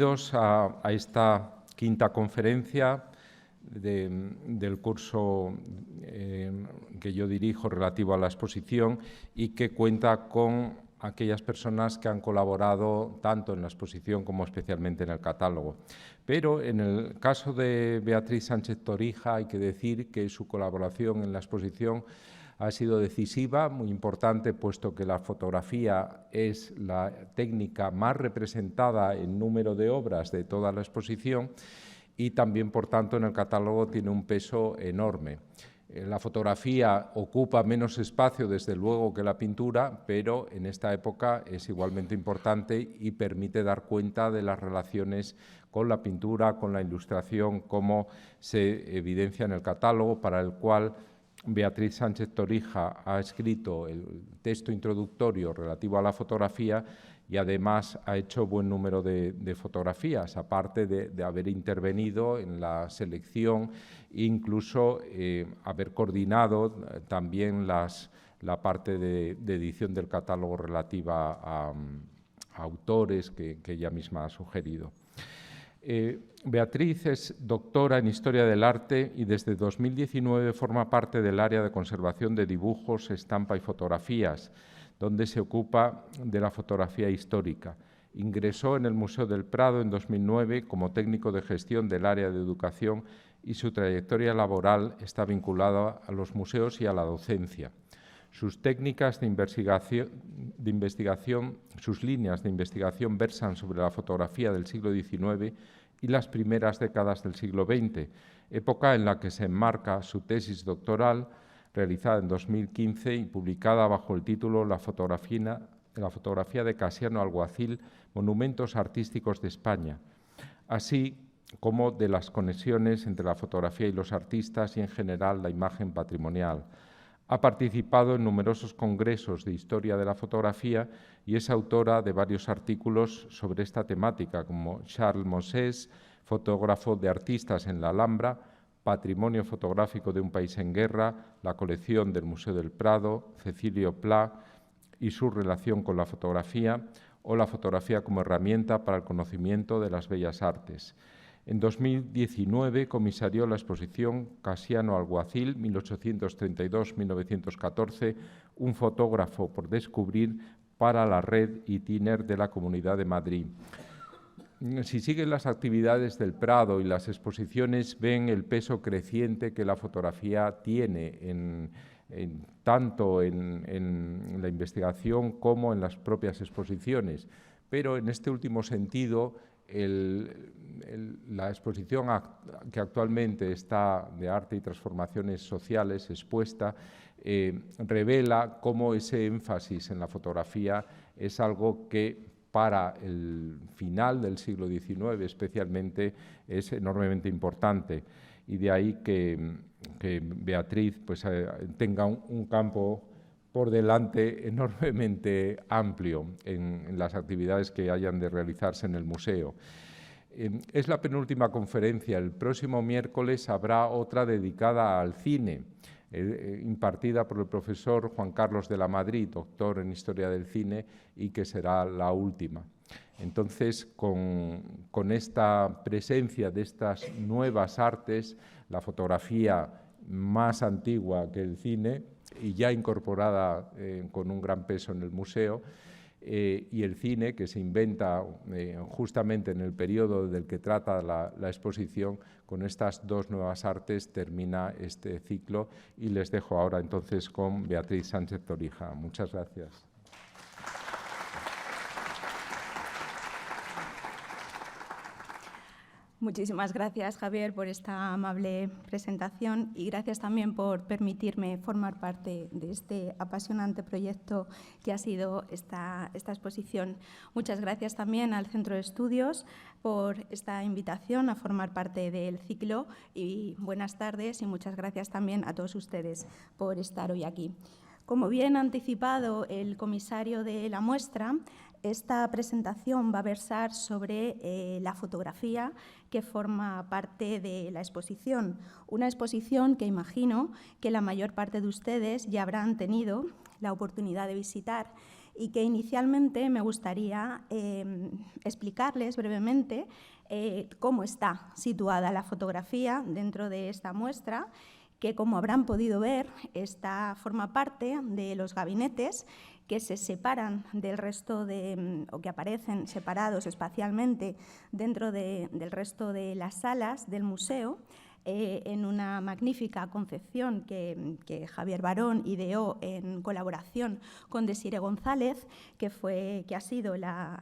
Bienvenidos a esta quinta conferencia del curso que yo dirijo relativo a la exposición y que cuenta con aquellas personas que han colaborado tanto en la exposición como especialmente en el catálogo. Pero en el caso de Beatriz Sánchez Torija hay que decir que su colaboración en la exposición ha sido decisiva, muy importante, puesto que la fotografía es la técnica más representada en número de obras de toda la exposición y también, por tanto, en el catálogo tiene un peso enorme. La fotografía ocupa menos espacio, desde luego, que la pintura, pero en esta época es igualmente importante y permite dar cuenta de las relaciones con la pintura, con la ilustración, como se evidencia en el catálogo, para el cual Beatriz Sánchez Torija ha escrito el texto introductorio relativo a la fotografía y además ha hecho buen número de fotografías, aparte de haber intervenido en la selección e incluso haber coordinado también la parte de edición del catálogo relativa a autores que ella misma ha sugerido. Beatriz es doctora en Historia del Arte y desde 2019 forma parte del área de conservación de dibujos, estampa y fotografías, donde se ocupa de la fotografía histórica. Ingresó en el Museo del Prado en 2009 como técnico de gestión del área de educación y su trayectoria laboral está vinculada a los museos y a la docencia. Sus técnicas de investigación, sus líneas de investigación versan sobre la fotografía del siglo XIX y las primeras décadas del siglo XX, época en la que se enmarca su tesis doctoral, realizada en 2015 y publicada bajo el título La fotografía de Casiano Alguacil, monumentos artísticos de España, así como de las conexiones entre la fotografía y los artistas y, en general, la imagen patrimonial. Ha participado en numerosos congresos de historia de la fotografía y es autora de varios artículos sobre esta temática, como Charles Mosés, fotógrafo de artistas en la Alhambra, Patrimonio fotográfico de un país en guerra, la colección del Museo del Prado, Cecilio Pla y su relación con la fotografía, o la fotografía como herramienta para el conocimiento de las bellas artes. En 2019 comisarió la exposición Casiano Alguacil, 1832-1914, un fotógrafo por descubrir, para la red Itiner de la Comunidad de Madrid. Si siguen las actividades del Prado y las exposiciones, ven el peso creciente que la fotografía tiene tanto en la investigación como en las propias exposiciones. Pero en este último sentido, la exposición que actualmente está de arte y transformaciones sociales expuesta revela cómo ese énfasis en la fotografía es algo que para el final del siglo XIX especialmente es enormemente importante, y de ahí que Beatriz pues, tenga un campo por delante enormemente amplio en las actividades que hayan de realizarse en el museo. Es la penúltima conferencia. El próximo miércoles habrá otra dedicada al cine, impartida por el profesor Juan Carlos de la Madrid, doctor en Historia del Cine, y que será la última. Entonces, con esta presencia de estas nuevas artes, la fotografía más antigua que el cine y ya incorporada con un gran peso en el museo, y el cine, que se inventa justamente en el periodo del que trata la exposición, con estas dos nuevas artes termina este ciclo, y les dejo ahora entonces con Beatriz Sánchez Torija. Muchas gracias. Muchísimas gracias, Javier, por esta amable presentación, y gracias también por permitirme formar parte de este apasionante proyecto que ha sido esta exposición. Muchas gracias también al Centro de Estudios por esta invitación a formar parte del ciclo, y buenas tardes, y muchas gracias también a todos ustedes por estar hoy aquí. Como bien ha anticipado el comisario de la muestra, esta presentación va a versar sobre la fotografía que forma parte de la exposición. Una exposición que imagino que la mayor parte de ustedes ya habrán tenido la oportunidad de visitar y que inicialmente me gustaría explicarles brevemente cómo está situada la fotografía dentro de esta muestra, que, como habrán podido ver, forma parte de los gabinetes que se separan del resto o que aparecen separados espacialmente dentro del resto de las salas del museo, en una magnífica concepción que Javier Barón ideó en colaboración con Desiré González, que ha sido la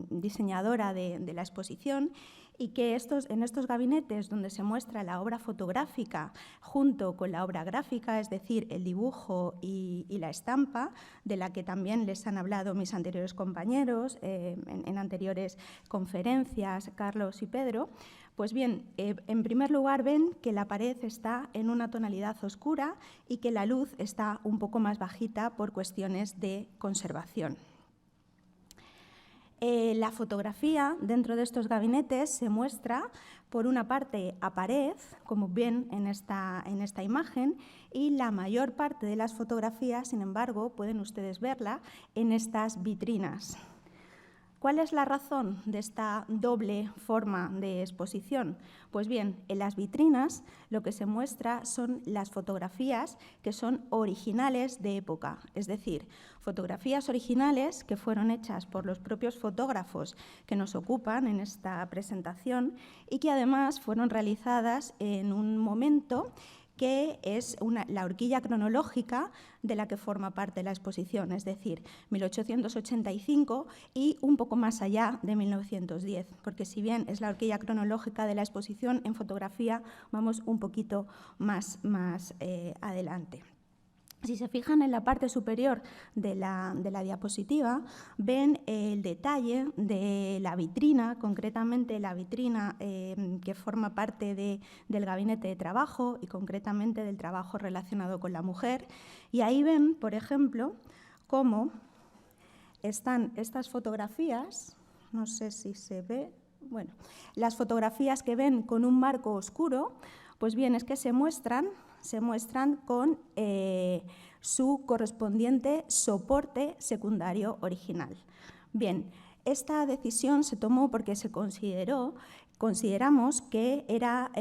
diseñadora de la exposición, y que en estos gabinetes donde se muestra la obra fotográfica junto con la obra gráfica, es decir, el dibujo y la estampa, de la que también les han hablado mis anteriores compañeros en anteriores conferencias, Carlos y Pedro. Pues bien, en primer lugar ven que la pared está en una tonalidad oscura y que la luz está un poco más bajita por cuestiones de conservación. La fotografía dentro de estos gabinetes se muestra, por una parte, a pared, como ven en esta imagen, y la mayor parte de las fotografías, sin embargo, pueden ustedes verla en estas vitrinas. ¿Cuál es la razón de esta doble forma de exposición? Pues bien, en las vitrinas lo que se muestra son las fotografías que son originales de época, es decir, fotografías originales que fueron hechas por los propios fotógrafos que nos ocupan en esta presentación y que además fueron realizadas en un momento que es la horquilla cronológica de la que forma parte la exposición, es decir, 1885 y un poco más allá de 1910, porque si bien es la horquilla cronológica de la exposición, en fotografía vamos un poquito más adelante. Si se fijan en la parte superior de la diapositiva, ven el detalle de la vitrina, concretamente la vitrina que forma parte del gabinete de trabajo y concretamente del trabajo relacionado con la mujer. Y ahí ven, por ejemplo, cómo están estas fotografías, no sé si se ve, bueno, las fotografías que ven con un marco oscuro, pues bien, es que se muestran con su correspondiente soporte secundario original. Bien, esta decisión se tomó porque consideramos que era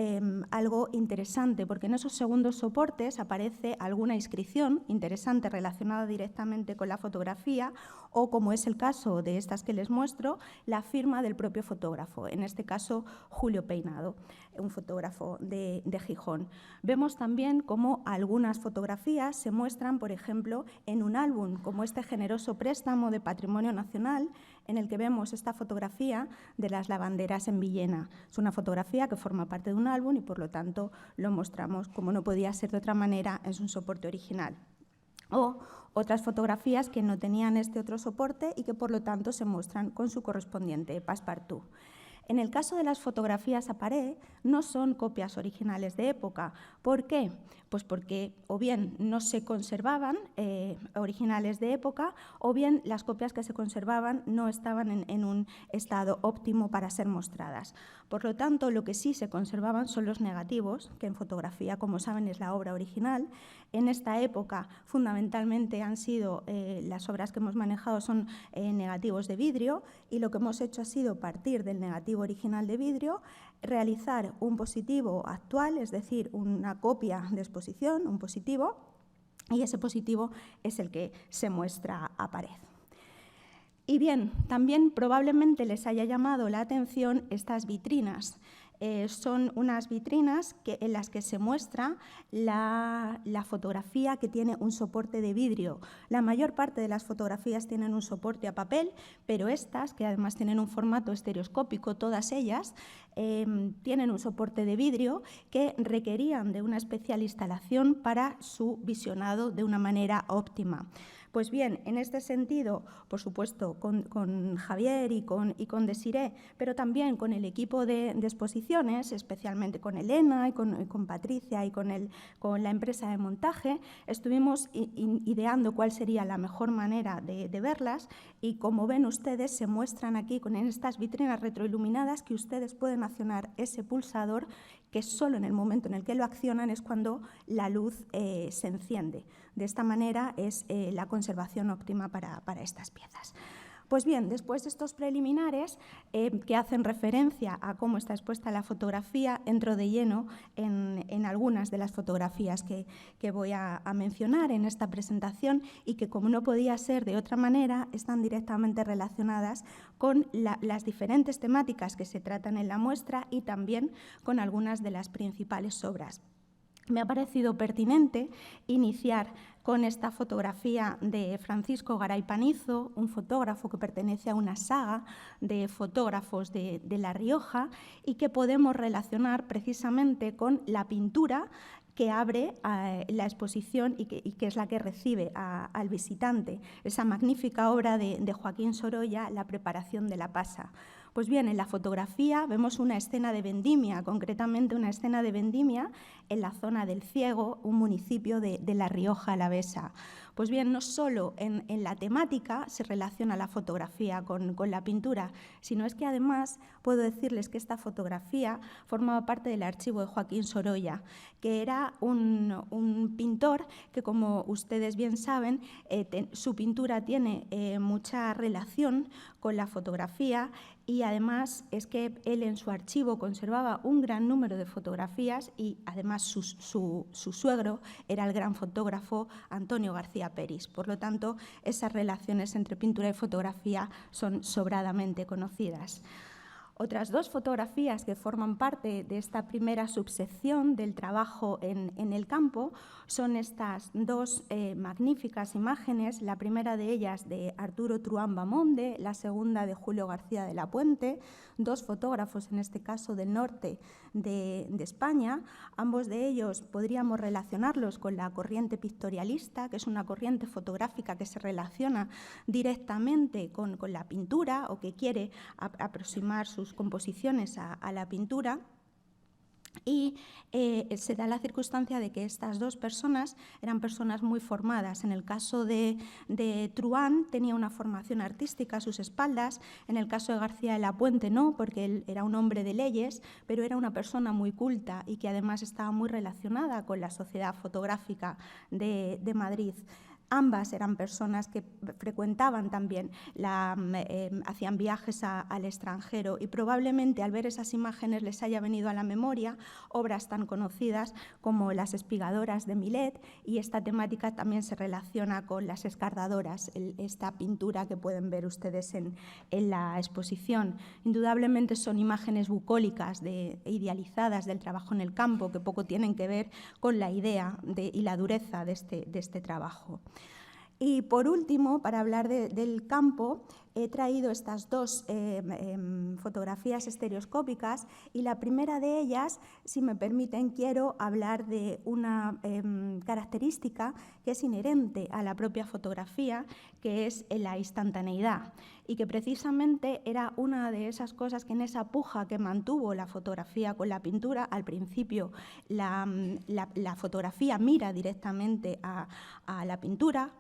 algo interesante, porque en esos segundos soportes aparece alguna inscripción interesante relacionada directamente con la fotografía o, como es el caso de estas que les muestro, la firma del propio fotógrafo, en este caso Julio Peinado, un fotógrafo de Gijón. Vemos también cómo algunas fotografías se muestran, por ejemplo, en un álbum, como este generoso préstamo de Patrimonio Nacional, en el que vemos esta fotografía de las lavanderas en Villena. Es una fotografía que forma parte de un álbum y, por lo tanto, lo mostramos, como no podía ser de otra manera, en su soporte original. O otras fotografías que no tenían este otro soporte y que, por lo tanto, se muestran con su correspondiente passepartout. En el caso de las fotografías a pared, no son copias originales de época. ¿Por qué? Pues porque o bien no se conservaban originales de época o bien las copias que se conservaban no estaban en un estado óptimo para ser mostradas. Por lo tanto, lo que sí se conservaban son los negativos, que en fotografía, como saben, es la obra original. En esta época, fundamentalmente, han sido las obras que hemos manejado son negativos de vidrio, y lo que hemos hecho ha sido partir del negativo original de vidrio, realizar un positivo actual, es decir, una copia de exposición, un positivo, y ese positivo es el que se muestra a pared. Y bien, también probablemente les haya llamado la atención estas vitrinas. Son unas vitrinas en las que se muestra la fotografía que tiene un soporte de vidrio. La mayor parte de las fotografías tienen un soporte a papel, pero estas, que además tienen un formato estereoscópico, todas ellas, tienen un soporte de vidrio que requerían de una especial instalación para su visionado de una manera óptima. Pues bien, en este sentido, por supuesto, con Javier y con Desiré, pero también con el equipo de exposiciones, especialmente con Elena y con Patricia y con la empresa de montaje, estuvimos ideando cuál sería la mejor manera de verlas, y como ven ustedes, se muestran aquí en estas vitrinas retroiluminadas que ustedes pueden accionar ese pulsador que solo en el momento en el que lo accionan es cuando la luz se enciende. De esta manera es la conservación óptima para estas piezas. Pues bien, después de estos preliminares que hacen referencia a cómo está expuesta la fotografía, entro de lleno en algunas de las fotografías que voy a mencionar en esta presentación y que, como no podía ser de otra manera, están directamente relacionadas con las diferentes temáticas que se tratan en la muestra y también con algunas de las principales obras. Me ha parecido pertinente iniciar con esta fotografía de Francisco Garay Panizo, un fotógrafo que pertenece a una saga de fotógrafos de La Rioja y que podemos relacionar precisamente con la pintura que abre la exposición y que es la que recibe al visitante, esa magnífica obra de Joaquín Sorolla, La preparación de la pasa. Pues bien, en la fotografía vemos una escena de vendimia, concretamente una escena de vendimia en la zona del Ciego, un municipio de La Rioja Alavesa. Pues bien, no solo en la temática se relaciona la fotografía con la pintura, sino es que además puedo decirles que esta fotografía formaba parte del archivo de Joaquín Sorolla, que era un pintor que, como ustedes bien saben, su pintura tiene mucha relación con la fotografía y además es que él en su archivo conservaba un gran número de fotografías y además su suegro era el gran fotógrafo Antonio García Peris. Por lo tanto, esas relaciones entre pintura y fotografía son sobradamente conocidas. Otras dos fotografías que forman parte de esta primera subsección del trabajo en el campo son estas dos magníficas imágenes, la primera de ellas de Arturo Truán Bamonde, la segunda de Julio García de la Puente, dos fotógrafos, en este caso del norte de España. Ambos de ellos podríamos relacionarlos con la corriente pictorialista, que es una corriente fotográfica que se relaciona directamente con la pintura o que quiere aproximar sus composiciones a la pintura. Y se da la circunstancia de que estas dos personas eran personas muy formadas. En el caso de Truán tenía una formación artística a sus espaldas, en el caso de García de la Puente no, porque él era un hombre de leyes, pero era una persona muy culta y que además estaba muy relacionada con la Sociedad Fotográfica de Madrid. Ambas eran personas que frecuentaban también, hacían viajes al extranjero y probablemente al ver esas imágenes les haya venido a la memoria obras tan conocidas como Las espigadoras de Millet, y esta temática también se relaciona con Las escardadoras, esta pintura que pueden ver ustedes en la exposición. Indudablemente son imágenes bucólicas idealizadas del trabajo en el campo que poco tienen que ver con la idea y la dureza de este trabajo. Y por último, para hablar del campo, he traído estas dos fotografías estereoscópicas y la primera de ellas, si me permiten, quiero hablar de una característica que es inherente a la propia fotografía, que es la instantaneidad y que precisamente era una de esas cosas que en esa puja que mantuvo la fotografía con la pintura, al principio la fotografía mira directamente a la pintura,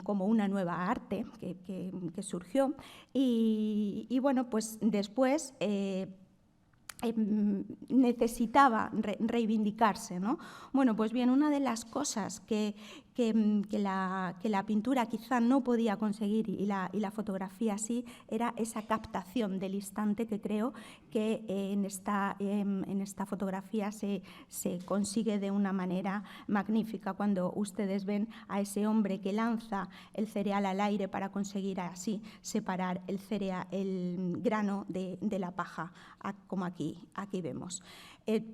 como una nueva arte que surgió y bueno, pues después necesitaba reivindicarse, ¿no? Bueno, pues bien, una de las cosas que la pintura quizá no podía conseguir y la fotografía sí, era esa captación del instante que creo que en esta fotografía se consigue de una manera magnífica cuando ustedes ven a ese hombre que lanza el cereal al aire para conseguir así separar el grano de la paja, como aquí vemos.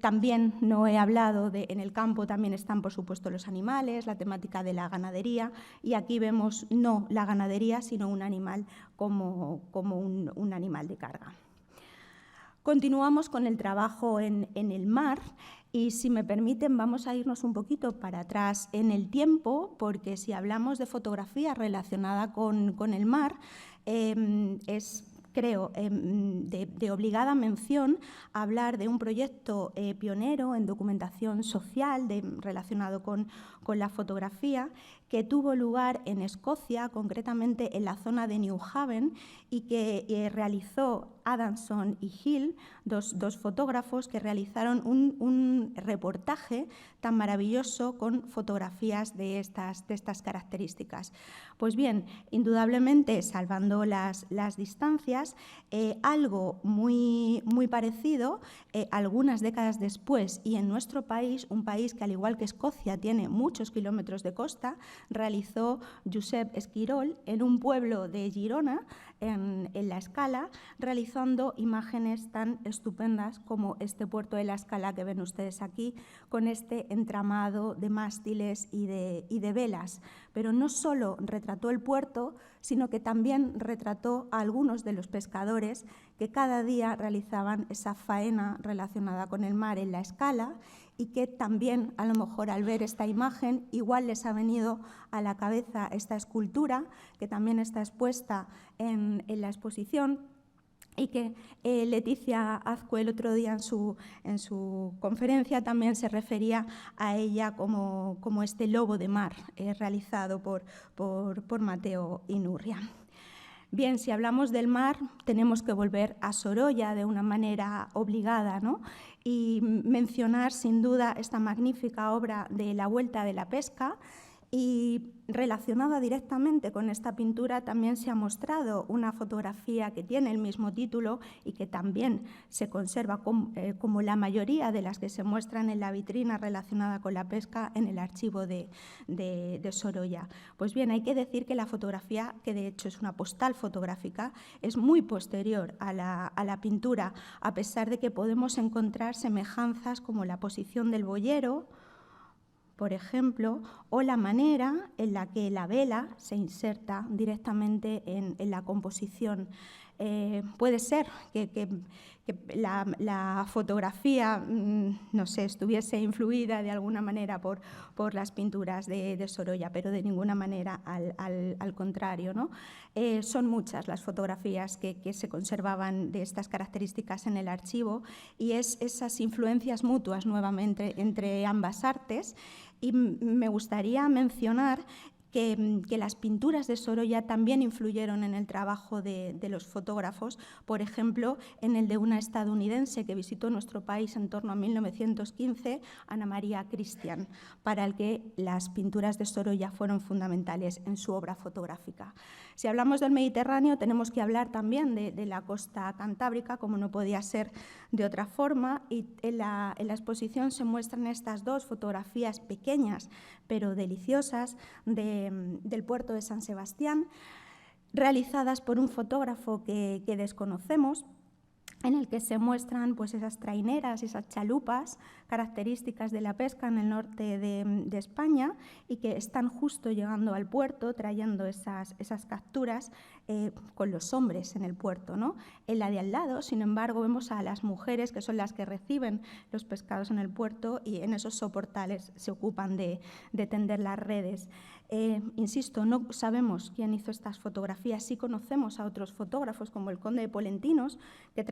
También no he hablado en el campo también están, por supuesto, los animales, la temática de la ganadería, y aquí vemos no la ganadería, sino un animal como un animal de carga. Continuamos con el trabajo en el mar y, si me permiten, vamos a irnos un poquito para atrás en el tiempo, porque si hablamos de fotografía relacionada con el mar, es, creo, de obligada mención hablar de un proyecto pionero en documentación social relacionado con la fotografía, que tuvo lugar en Escocia, concretamente en la zona de Newhaven, y que realizó Adamson y Hill, dos fotógrafos que realizaron un reportaje tan maravilloso con fotografías de estas características. Pues bien, indudablemente, salvando las distancias, algo muy parecido, algunas décadas después, y en nuestro país, un país que al igual que Escocia tiene muchos kilómetros de costa, realizó Josep Esquirol en un pueblo de Girona, en La Escala, realizando imágenes tan estupendas como este puerto de La Escala que ven ustedes aquí, con este entramado de mástiles y de velas. Pero no solo retrató el puerto, sino que también retrató a algunos de los pescadores que cada día realizaban esa faena relacionada con el mar en La Escala, y que también, a lo mejor al ver esta imagen, igual les ha venido a la cabeza esta escultura, que también está expuesta en la exposición, y que Leticia Azcue el otro día en su conferencia también se refería a ella como este lobo de mar realizado por Mateo Inurria. Bien, si hablamos del mar, tenemos que volver a Sorolla de una manera obligada, ¿no? Y mencionar sin duda esta magnífica obra de La Vuelta de la Pesca. Y relacionada directamente con esta pintura también se ha mostrado una fotografía que tiene el mismo título y que también se conserva como la mayoría de las que se muestran en la vitrina relacionada con la pesca en el archivo de Sorolla. Pues bien, hay que decir que la fotografía, que de hecho es una postal fotográfica, es muy posterior a la pintura, a pesar de que podemos encontrar semejanzas como la posición del boyero, por ejemplo, o la manera en la que la vela se inserta directamente en la composición. Puede ser que la fotografía, no sé, estuviese influida de alguna manera por las pinturas de Sorolla, pero de ninguna manera al contrario, ¿no? Son muchas las fotografías que se conservaban de estas características en el archivo, y es esas influencias mutuas nuevamente entre ambas artes. Y me gustaría mencionar que las pinturas de Sorolla también influyeron en el trabajo de los fotógrafos, por ejemplo, en el de una estadounidense que visitó nuestro país en torno a 1915, Ana María Christian, para el que las pinturas de Sorolla fueron fundamentales en su obra fotográfica. Si hablamos del Mediterráneo, tenemos que hablar también de la costa cantábrica, como no podía ser de otra forma, y en la exposición se muestran estas dos fotografías pequeñas, pero deliciosas, del puerto de San Sebastián, realizadas por un fotógrafo que desconocemos, en el que se muestran pues, esas traineras, esas chalupas características de la pesca en el norte de España, y que están justo llegando al puerto trayendo esas capturas con los hombres en el puerto, ¿no? En la de al lado, sin embargo, vemos a las mujeres, que son las que reciben los pescados en el puerto, y en esos soportales se ocupan de tender las redes. Insisto, no sabemos quién hizo estas fotografías, sí conocemos a otros fotógrafos como el conde de Polentinos, que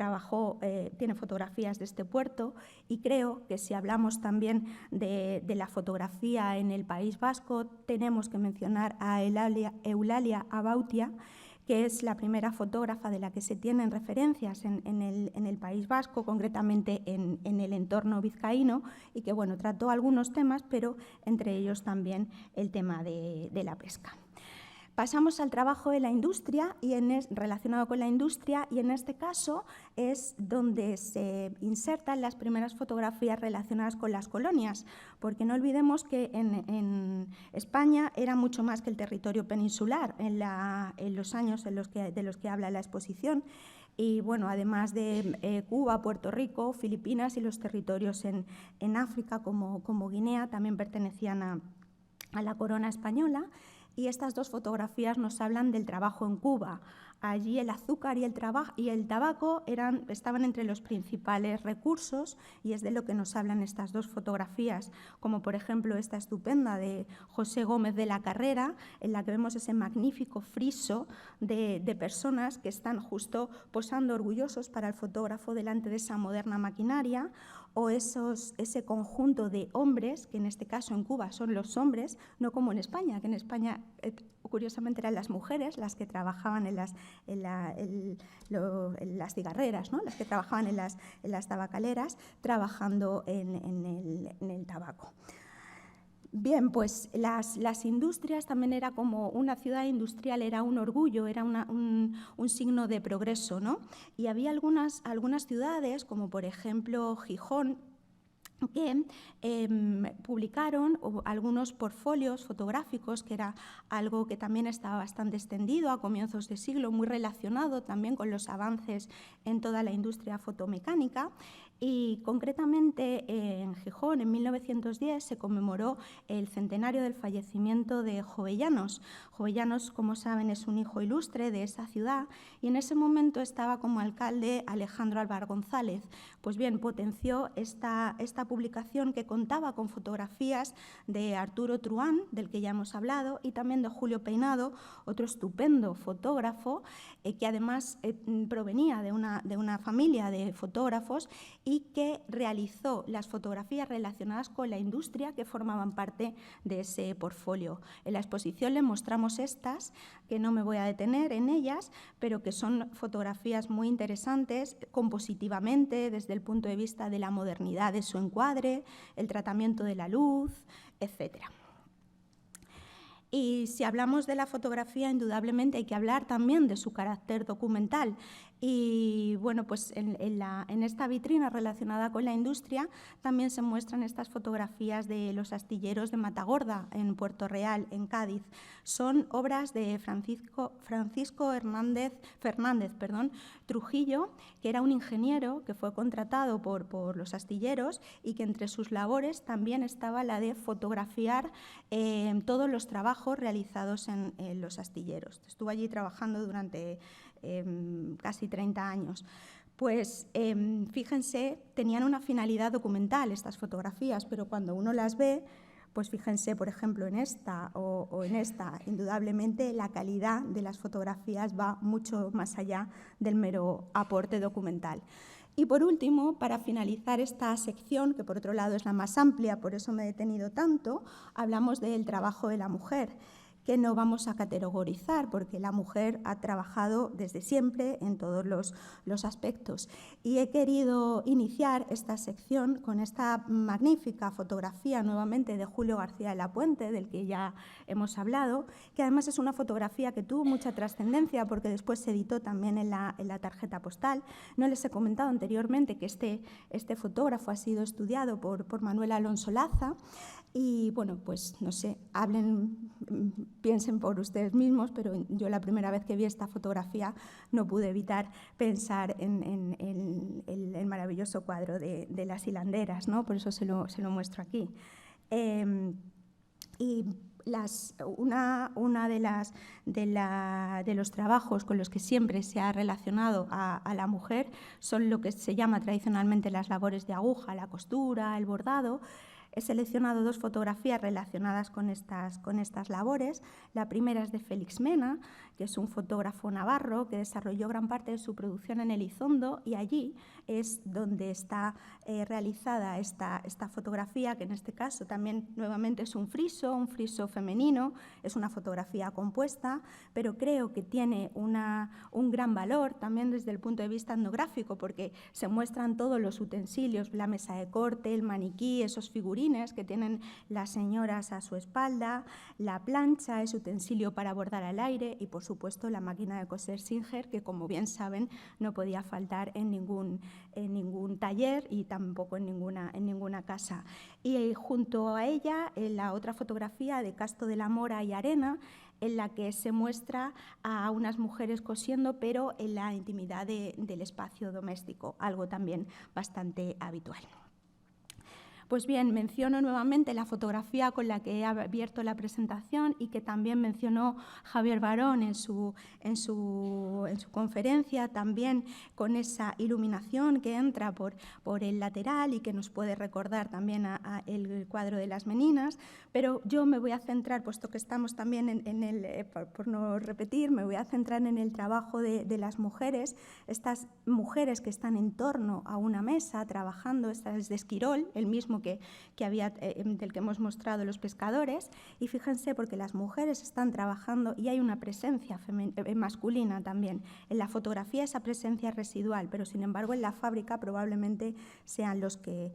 tiene fotografías de este puerto, y creo que si hablamos también de la fotografía en el País Vasco, tenemos que mencionar a Eulalia Abautia, que es la primera fotógrafa de la que se tienen referencias en el País Vasco, concretamente en el entorno vizcaíno, y que bueno, trató algunos temas, pero entre ellos también el tema de la pesca. Pasamos al trabajo de la industria relacionado con la industria, y en este caso es donde se insertan las primeras fotografías relacionadas con las colonias, porque no olvidemos que en España era mucho más que el territorio peninsular en los años de los que habla la exposición. Y bueno, además de Cuba, Puerto Rico, Filipinas y los territorios en África como Guinea también pertenecían a la corona española. Y estas dos fotografías nos hablan del trabajo en Cuba. Allí el azúcar y el tabaco estaban entre los principales recursos, y es de lo que nos hablan estas dos fotografías, como por ejemplo esta estupenda de José Gómez de la Carrera, en la que vemos ese magnífico friso de personas que están justo posando orgullosos para el fotógrafo delante de esa moderna maquinaria, o ese conjunto de hombres, que en este caso en Cuba son los hombres, no como en España, que en España curiosamente eran las mujeres las que trabajaban en las cigarreras, ¿no? Las que trabajaban en las tabacaleras, trabajando en el tabaco. Bien, pues las industrias también era como una ciudad industrial, era un orgullo, era un signo de progreso, ¿no? Y había algunas ciudades, como por ejemplo Gijón, que publicaron algunos portfolios fotográficos, que era algo que también estaba bastante extendido a comienzos de siglo, muy relacionado también con los avances en toda la industria fotomecánica. Y concretamente en Gijón, en 1910, se conmemoró el centenario del fallecimiento de Jovellanos. Jovellanos, como saben, es un hijo ilustre de esa ciudad, y en ese momento estaba como alcalde Alejandro Álvar González. Pues bien, potenció esta publicación, que contaba con fotografías de Arturo Truán, del que ya hemos hablado, y también de Julio Peinado, otro estupendo fotógrafo, que además provenía de una familia de fotógrafos, y que realizó las fotografías relacionadas con la industria que formaban parte de ese portfolio. En la exposición les mostramos estas, que no me voy a detener en ellas, pero que son fotografías muy interesantes compositivamente, desde el punto de vista de la modernidad de su encuadre, el tratamiento de la luz, etcétera. Y si hablamos de la fotografía, indudablemente hay que hablar también de su carácter documental. Y bueno, pues en esta vitrina relacionada con la industria también se muestran estas fotografías de los astilleros de Matagorda, en Puerto Real, en Cádiz. Son obras de Francisco Fernández Trujillo, que era un ingeniero que fue contratado por los astilleros, y que entre sus labores también estaba la de fotografiar todos los trabajos realizados en los astilleros. Estuvo allí trabajando durante casi 30 años. Pues fíjense, tenían una finalidad documental estas fotografías, pero cuando uno las ve, pues fíjense, por ejemplo, en esta o en esta, indudablemente la calidad de las fotografías va mucho más allá del mero aporte documental. Y por último, para finalizar esta sección, que por otro lado es la más amplia, por eso me he detenido tanto, hablamos del trabajo de la mujer, que no vamos a categorizar, porque la mujer ha trabajado desde siempre en todos los aspectos. Y he querido iniciar esta sección con esta magnífica fotografía nuevamente de Julio García de la Puente, del que ya hemos hablado, que además es una fotografía que tuvo mucha trascendencia porque después se editó también en la tarjeta postal. No les he comentado anteriormente que este fotógrafo ha sido estudiado por Manuel Alonso Laza. Y bueno, pues no sé, piensen por ustedes mismos, pero yo la primera vez que vi esta fotografía no pude evitar pensar en el maravilloso cuadro de las hilanderas, ¿no? Por eso se lo muestro aquí. Y una de los trabajos con los que siempre se ha relacionado a la mujer son lo que se llama tradicionalmente las labores de aguja, la costura, el bordado. He seleccionado dos fotografías relacionadas con estas labores. La primera es de Félix Mena, que es un fotógrafo navarro que desarrolló gran parte de su producción en Elizondo, y allí es donde está realizada esta fotografía, que en este caso también nuevamente es un friso femenino. Es una fotografía compuesta, pero creo que tiene un gran valor también desde el punto de vista etnográfico, porque se muestran todos los utensilios, la mesa de corte, el maniquí, esos figurines que tienen las señoras a su espalda, la plancha, ese utensilio para bordar al aire, y por supuesto la máquina de coser Singer, que como bien saben no podía faltar en ningún taller y tampoco en ninguna casa. Y junto a ella la otra fotografía de Casto de la Mora y Arena, en la que se muestra a unas mujeres cosiendo, pero en la intimidad del espacio doméstico, algo también bastante habitual. Pues bien, menciono nuevamente la fotografía con la que he abierto la presentación y que también mencionó Javier Barón en su conferencia, también con esa iluminación que entra por el lateral y que nos puede recordar también a el cuadro de las Meninas. Pero yo me voy a centrar, puesto que estamos también por no repetir, me voy a centrar en el trabajo de las mujeres, estas mujeres que están en torno a una mesa trabajando. Esta es de Esquirol, el mismo mismo que había, del que hemos mostrado los pescadores. Y fíjense, porque las mujeres están trabajando y hay una presencia masculina también. En la fotografía esa presencia es residual, pero sin embargo en la fábrica probablemente sean los que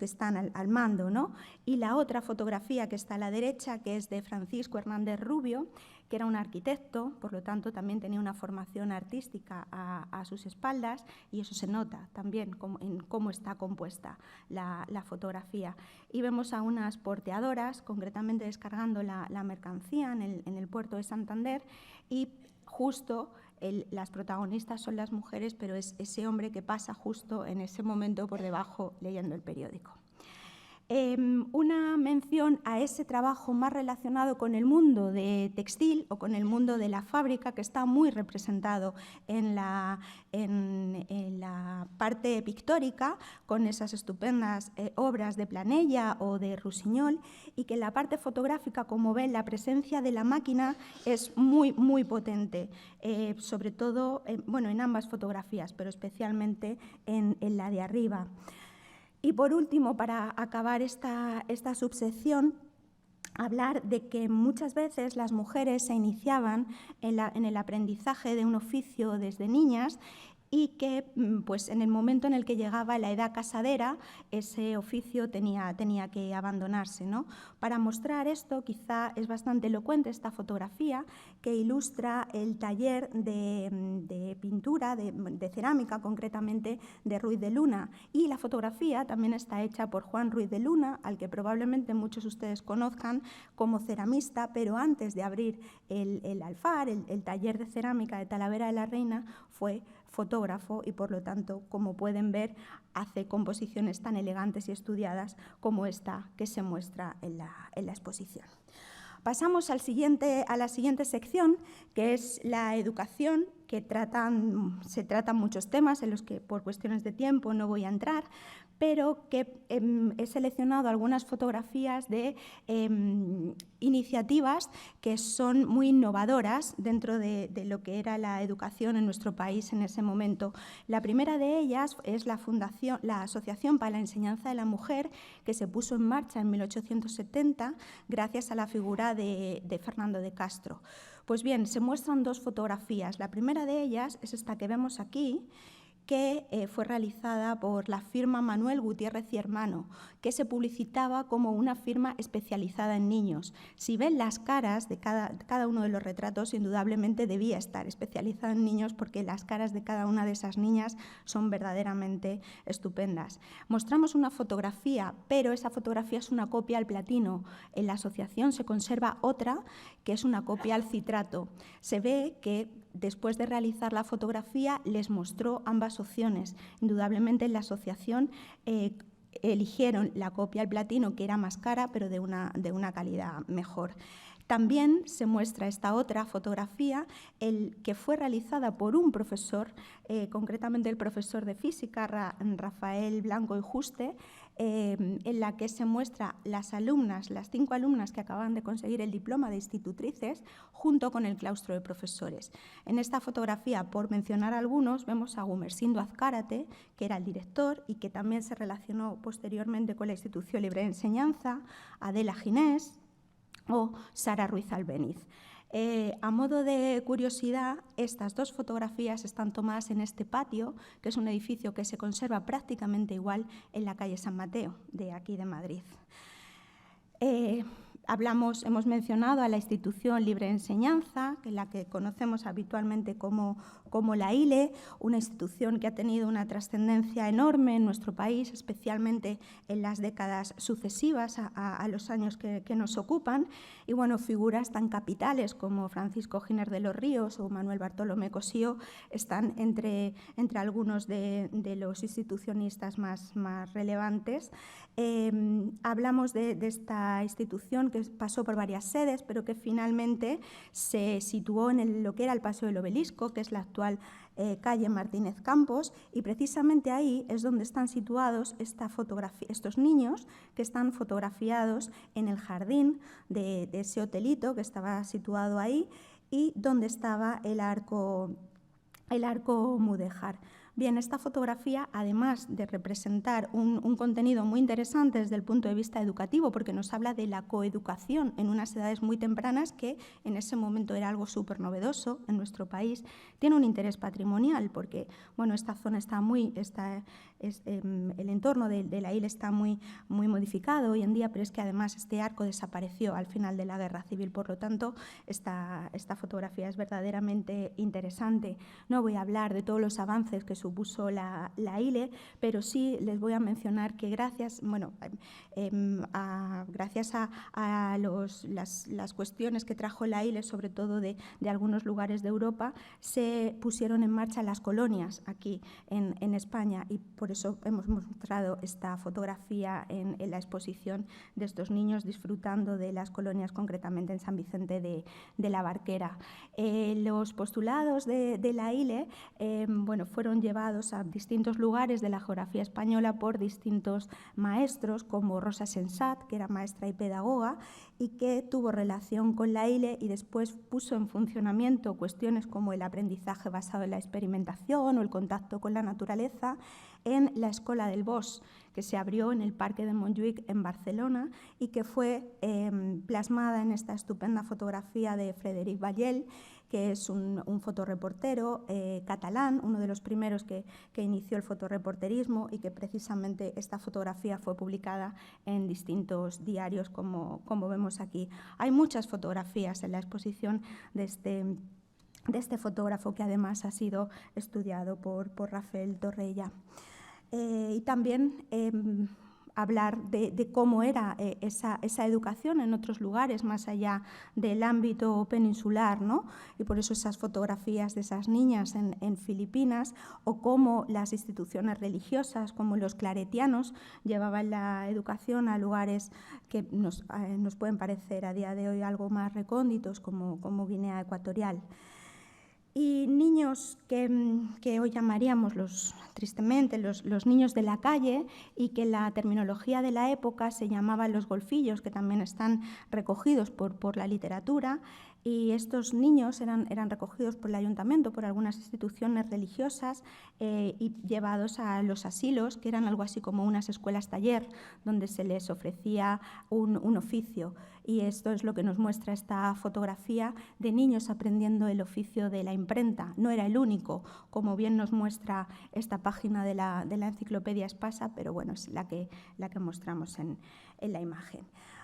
están al mando, ¿no? Y la otra fotografía que está a la derecha, que es de Francisco Hernández Rubio, que era un arquitecto, por lo tanto también tenía una formación artística a sus espaldas, y eso se nota también en cómo está compuesta la fotografía. Y vemos a unas porteadoras, concretamente descargando la mercancía en el puerto de Santander, y justo las protagonistas son las mujeres, pero es ese hombre que pasa justo en ese momento por debajo leyendo el periódico. Una mención a ese trabajo más relacionado con el mundo de textil o con el mundo de la fábrica, que está muy representado en la parte pictórica, con esas estupendas obras de Planella o de Rusiñol, y que en la parte fotográfica, como ven, la presencia de la máquina es muy, muy potente, sobre todo en ambas fotografías, pero especialmente en la de arriba. Y por último, para acabar esta subsección, hablar de que muchas veces las mujeres se iniciaban en el aprendizaje de un oficio desde niñas, y que pues, en el momento en el que llegaba la edad casadera, ese oficio tenía que abandonarse, ¿no? Para mostrar esto, quizá es bastante elocuente esta fotografía que ilustra el taller de pintura, de cerámica, concretamente de Ruiz de Luna. Y la fotografía también está hecha por Juan Ruiz de Luna, al que probablemente muchos de ustedes conozcan como ceramista, pero antes de abrir el Alfar, el taller de cerámica de Talavera de la Reina, fue fotógrafo y, por lo tanto, como pueden ver, hace composiciones tan elegantes y estudiadas como esta que se muestra en la exposición. Pasamos a la siguiente sección, que es la educación, que se tratan muchos temas en los que por cuestiones de tiempo no voy a entrar, pero que he seleccionado algunas fotografías de iniciativas que son muy innovadoras dentro de lo que era la educación en nuestro país en ese momento. La primera de ellas es la Asociación para la Enseñanza de la Mujer, que se puso en marcha en 1870 gracias a la figura de Fernando de Castro. Pues bien, se muestran dos fotografías. La primera de ellas es esta que vemos aquí, que fue realizada por la firma Manuel Gutiérrez y Hermano, que se publicitaba como una firma especializada en niños. Si ven las caras de cada uno de los retratos, indudablemente debía estar especializada en niños, porque las caras de cada una de esas niñas son verdaderamente estupendas. Mostramos una fotografía, pero esa fotografía es una copia al platino. En la asociación se conserva otra, que es una copia al citrato. Se ve que después de realizar la fotografía les mostró ambas opciones. Indudablemente en la asociación eligieron la copia al platino, que era más cara, pero de una calidad mejor. También se muestra esta otra fotografía, que fue realizada por un profesor, concretamente el profesor de física, Rafael Blanco y Juste, en la que se muestra las 5 alumnas que acaban de conseguir el diploma de institutrices, junto con el claustro de profesores. En esta fotografía, por mencionar algunos, vemos a Gumersindo Azcárate, que era el director y que también se relacionó posteriormente con la Institución Libre de Enseñanza, Adela Ginés o Sara Ruiz Albéniz. A modo de curiosidad, estas dos fotografías están tomadas en este patio, que es un edificio que se conserva prácticamente igual en la calle San Mateo, de aquí de Madrid. Hemos mencionado a la Institución Libre de Enseñanza, que es la que conocemos habitualmente como la ILE, una institución que ha tenido una trascendencia enorme en nuestro país, especialmente en las décadas sucesivas a los años que nos ocupan. Y bueno, figuras tan capitales como Francisco Giner de los Ríos o Manuel Bartolomé Cosío están entre algunos de los institucionistas más relevantes. Hablamos de esta institución que pasó por varias sedes, pero que finalmente se situó en lo que era el Paseo del Obelisco, que es la actual calle Martínez Campos, y precisamente ahí es donde están situados estos niños, que están fotografiados en el jardín de ese hotelito que estaba situado ahí, y donde estaba el arco mudéjar. Bien, esta fotografía, además de representar un contenido muy interesante desde el punto de vista educativo, porque nos habla de la coeducación en unas edades muy tempranas, que en ese momento era algo súper novedoso en nuestro país, tiene un interés patrimonial, porque bueno, esta zona el entorno de la isla está muy modificado hoy en día, pero es que además este arco desapareció al final de la Guerra Civil, por lo tanto, esta fotografía es verdaderamente interesante. No voy a hablar de todos los avances que supuso la ILE, pero sí les voy a mencionar que gracias a las cuestiones que trajo la ILE, sobre todo de algunos lugares de Europa, se pusieron en marcha las colonias aquí en España, y por eso hemos mostrado esta fotografía en la exposición de estos niños disfrutando de las colonias, concretamente en San Vicente de la Barquera. Los postulados de la ILE fueron llevados a distintos lugares de la geografía española por distintos maestros, como Rosa Sensat, que era maestra y pedagoga, y que tuvo relación con la ILE y después puso en funcionamiento cuestiones como el aprendizaje basado en la experimentación o el contacto con la naturaleza en la Escola del Bosc, que se abrió en el Parque de Montjuïc en Barcelona y que fue plasmada en esta estupenda fotografía de Frederic Vallel, que es un fotoreportero catalán, uno de los primeros que inició el fotoreporterismo, y que precisamente esta fotografía fue publicada en distintos diarios, como vemos aquí. Hay muchas fotografías en la exposición de este fotógrafo, que además ha sido estudiado por Rafael Torrella. Y también hablar de cómo era esa educación en otros lugares, más allá del ámbito peninsular, ¿no? Y por eso esas fotografías de esas niñas en Filipinas, o cómo las instituciones religiosas, como los claretianos, llevaban la educación a lugares que nos pueden parecer a día de hoy algo más recónditos, como Guinea Ecuatorial. Y niños que hoy llamaríamos tristemente los niños de la calle, y que la terminología de la época se llamaban los golfillos, que también están recogidos por la literatura, y estos niños eran recogidos por el ayuntamiento, por algunas instituciones religiosas, y llevados a los asilos, que eran algo así como unas escuelas taller, donde se les ofrecía un oficio. Y esto es lo que nos muestra esta fotografía de niños aprendiendo el oficio de la imprenta. No era el único, como bien nos muestra esta página de la enciclopedia Espasa, pero bueno, es la que mostramos en la imagen.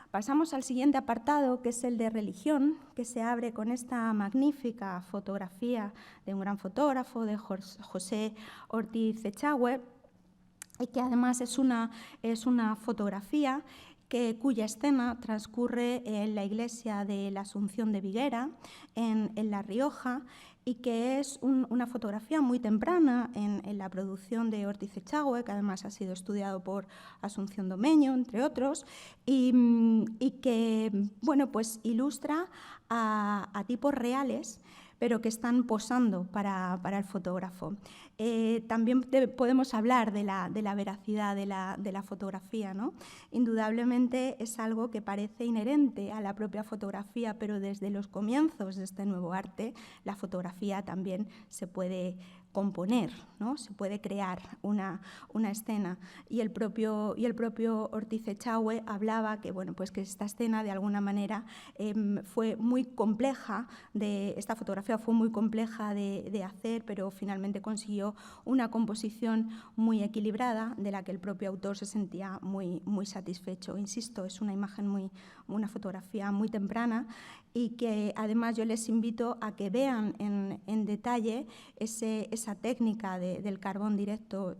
Pasamos al siguiente apartado, que es el de religión, que se abre con esta magnífica fotografía de un gran fotógrafo, de José Ortiz Echagüe, y que además es una fotografía cuya escena transcurre en la iglesia de la Asunción de Viguera, en La Rioja, y que es una fotografía muy temprana en la producción de Ortiz Echagüe, que además ha sido estudiado por Asunción Domeño, entre otros, y que pues ilustra a tipos reales, pero que están posando para el fotógrafo. También podemos hablar de la veracidad de la fotografía, ¿no? Indudablemente es algo que parece inherente a la propia fotografía, pero desde los comienzos de este nuevo arte, la fotografía también se puede componer, ¿no? Se puede crear una escena, y el propio Ortiz Echagüe hablaba que esta escena de alguna manera fue muy compleja, esta fotografía fue muy compleja de hacer, pero finalmente consiguió una composición muy equilibrada, de la que el propio autor se sentía muy satisfecho. Insisto, es una fotografía muy temprana, y que además yo les invito a que vean en detalle esa técnica del carbón directo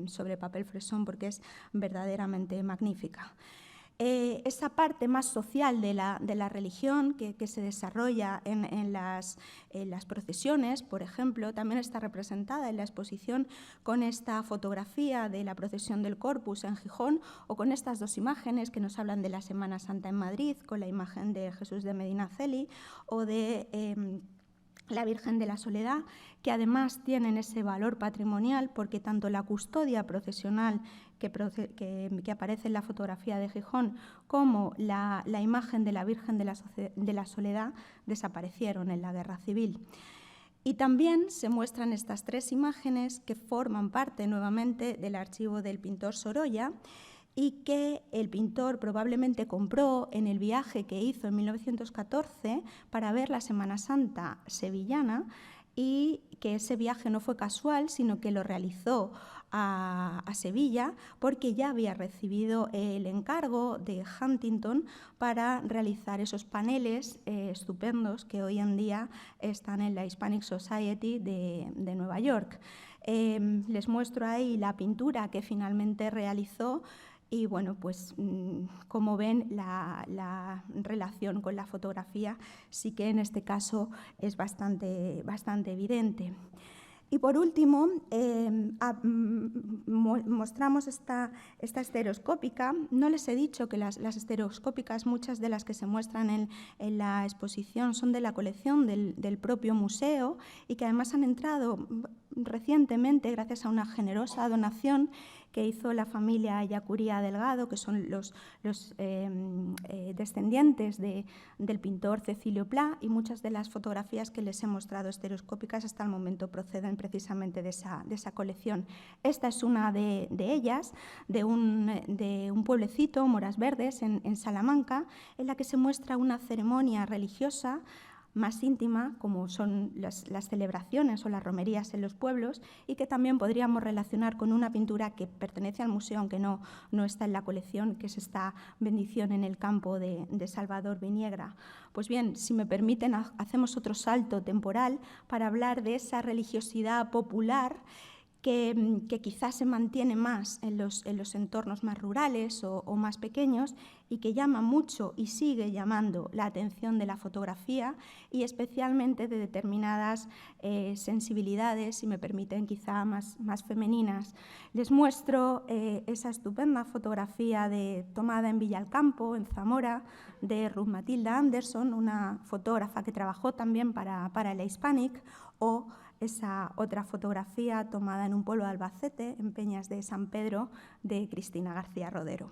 sobre papel fresón, porque es verdaderamente magnífica. Esa parte más social de la religión que se desarrolla en las procesiones, por ejemplo, también está representada en la exposición con esta fotografía de la procesión del Corpus en Gijón, o con estas dos imágenes que nos hablan de la Semana Santa en Madrid, con la imagen de Jesús de Medinaceli o de la Virgen de la Soledad, que además tienen ese valor patrimonial, porque tanto la custodia procesional que aparece en la fotografía de Gijón como la imagen de la Virgen de la Soledad desaparecieron en la Guerra Civil. Y también se muestran estas 3 imágenes que forman parte nuevamente del archivo del pintor Sorolla y que el pintor probablemente compró en el viaje que hizo en 1914 para ver la Semana Santa sevillana, y que ese viaje no fue casual, sino que lo realizó a Sevilla porque ya había recibido el encargo de Huntington para realizar esos paneles estupendos que hoy en día están en la Hispanic Society de Nueva York. Les muestro ahí la pintura que finalmente realizó. Y bueno, pues como ven, la relación con la fotografía sí que en este caso es bastante evidente. Y por último, mostramos esta estereoscópica. No les he dicho que las estereoscópicas, muchas de las que se muestran en la exposición, son de la colección del propio museo y que además han entrado recientemente gracias a una generosa donación que hizo la familia Yacuría Delgado, que son los descendientes del pintor Cecilio Pla, y muchas de las fotografías que les he mostrado estereoscópicas hasta el momento proceden precisamente de esa colección. Esta es una de ellas, de un pueblecito, Moras Verdes, en Salamanca, en la que se muestra una ceremonia religiosa más íntima, como son las celebraciones o las romerías en los pueblos, y que también podríamos relacionar con una pintura que pertenece al museo, aunque no está en la colección, que es esta bendición en el campo de Salvador Viniegra. Pues bien, si me permiten, hacemos otro salto temporal para hablar de esa religiosidad popular que quizás se mantiene más en los entornos más rurales o más pequeños, y que llama mucho y sigue llamando la atención de la fotografía, y especialmente de determinadas sensibilidades, si me permiten, quizá más femeninas. Les muestro esa estupenda fotografía tomada en Villalcampo, en Zamora, de Ruth Matilda Anderson, una fotógrafa que trabajó también para la Hispanic, o esa otra fotografía tomada en un pueblo de Albacete, en Peñas de San Pedro, de Cristina García Rodero.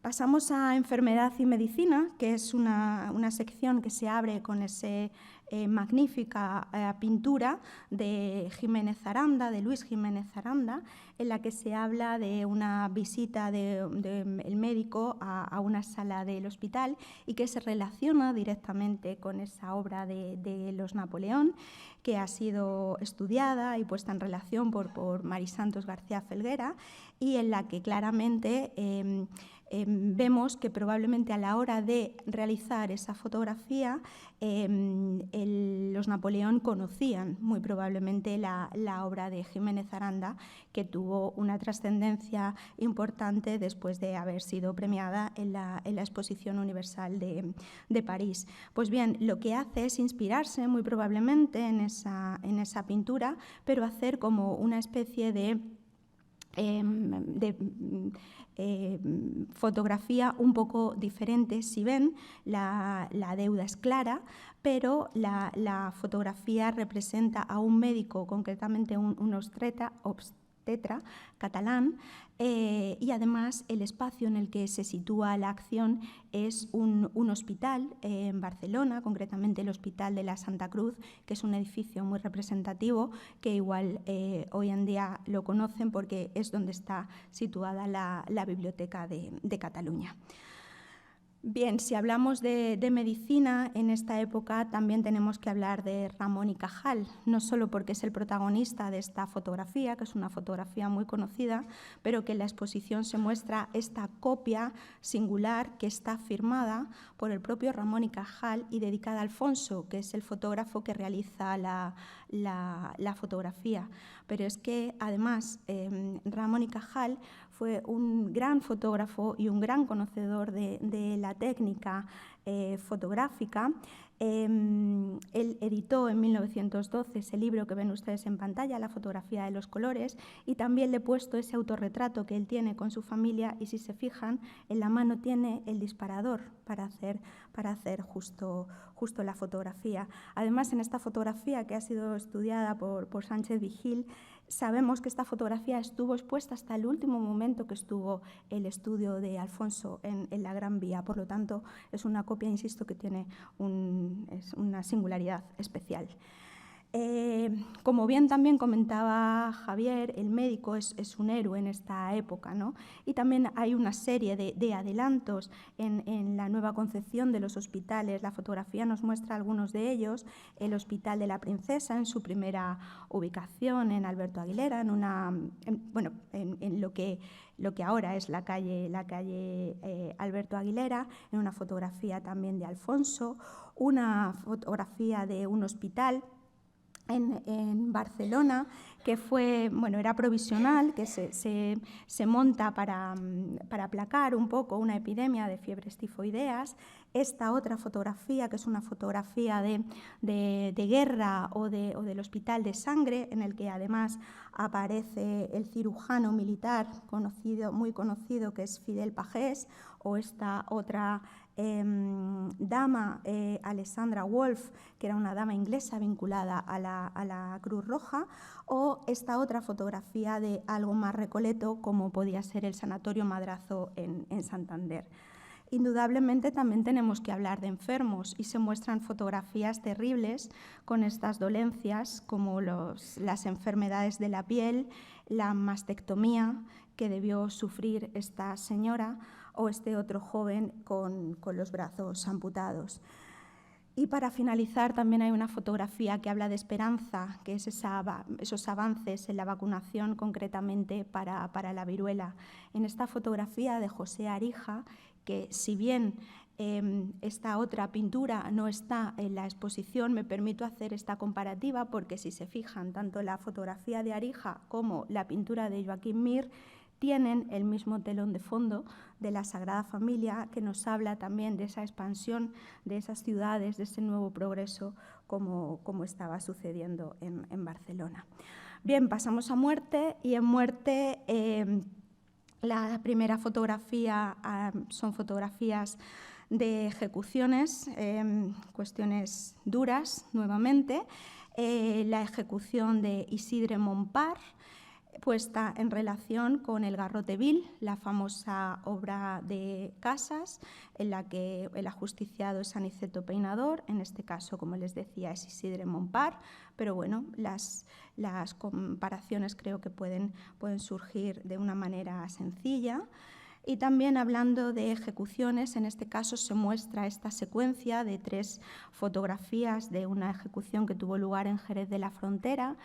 Pasamos a Enfermedad y Medicina, que es una sección que se abre con esa magnífica pintura de Jiménez Aranda, de Luis Jiménez Aranda, en la que se habla de una visita del médico a una sala del hospital y que se relaciona directamente con esa obra de los Napoleón, que ha sido estudiada y puesta en relación por Marisantos García Felguera, y en la que claramente vemos que probablemente a la hora de realizar esa fotografía los Napoleón conocían muy probablemente la obra de Jiménez Aranda, que tuvo una trascendencia importante después de haber sido premiada en la Exposición Universal de París. Pues bien, lo que hace es inspirarse muy probablemente en esa pintura, pero hacer como una especie de fotografía un poco diferente. Si ven, la deuda es clara, pero la fotografía representa a un médico, concretamente un obstetra catalán, y además el espacio en el que se sitúa la acción es un hospital en Barcelona, concretamente el Hospital de la Santa Cruz, que es un edificio muy representativo, que igual hoy en día lo conocen porque es donde está situada la Biblioteca de Cataluña. Bien, si hablamos de medicina en esta época, también tenemos que hablar de Ramón y Cajal, no solo porque es el protagonista de esta fotografía, que es una fotografía muy conocida, pero que en la exposición se muestra esta copia singular que está firmada por el propio Ramón y Cajal y dedicada a Alfonso, que es el fotógrafo que realiza la fotografía. Pero es que además Ramón y Cajal fue un gran fotógrafo y un gran conocedor de la técnica fotográfica. Él editó en 1912 ese libro que ven ustedes en pantalla, La fotografía de los colores, y también le he puesto ese autorretrato que él tiene con su familia, y si se fijan, en la mano tiene el disparador para hacer justo la fotografía. Además, en esta fotografía, que ha sido estudiada por Sánchez Vigil, Sabemos que esta fotografía estuvo expuesta hasta el último momento que estuvo el estudio de Alfonso en la Gran Vía, por lo tanto es una copia, insisto, que tiene una singularidad especial. Como bien también comentaba Javier, el médico es un héroe en esta época, ¿no? Y también hay una serie de adelantos en la nueva concepción de los hospitales. La fotografía nos muestra algunos de ellos. El Hospital de la Princesa, en su primera ubicación en Alberto Aguilera, en lo que ahora es la calle Alberto Aguilera, en una fotografía también de Alfonso, una fotografía de un hospital en Barcelona, que fue, era provisional, que se monta para aplacar un poco una epidemia de fiebres tifoideas. Esta otra fotografía, que es una fotografía de guerra o del Hospital de Sangre, en el que además aparece el cirujano militar muy conocido, que es Fidel Pagés, o esta otra dama, Alexandra Wolf, que era una dama inglesa vinculada a la Cruz Roja, o esta otra fotografía de algo más recoleto, como podía ser el Sanatorio Madrazo en Santander. Indudablemente también tenemos que hablar de enfermos y se muestran fotografías terribles con estas dolencias, como las enfermedades de la piel, la mastectomía que debió sufrir esta señora, o este otro joven con los brazos amputados. Y para finalizar, también hay una fotografía que habla de esperanza, que es esos avances en la vacunación, concretamente para la viruela. En esta fotografía de José Arija, que si bien esta otra pintura no está en la exposición, me permito hacer esta comparativa porque si se fijan, tanto la fotografía de Arija como la pintura de Joaquim Mir tienen el mismo telón de fondo de la Sagrada Familia, que nos habla también de esa expansión de esas ciudades, de ese nuevo progreso como estaba sucediendo en Barcelona. Bien, pasamos a Muerte, y en Muerte la primera fotografía son fotografías de ejecuciones, cuestiones duras nuevamente, la ejecución de Isidre Montpar, puesta en relación con el Garrote Vil, la famosa obra de Casas, en la que el ajusticiado es Aniceto Peinador, en este caso, como les decía, es Isidre Montpar, pero bueno, las comparaciones creo que pueden surgir de una manera sencilla. Y también hablando de ejecuciones, en este caso se muestra esta secuencia de 3 fotografías de una ejecución que tuvo lugar en Jerez de la Frontera,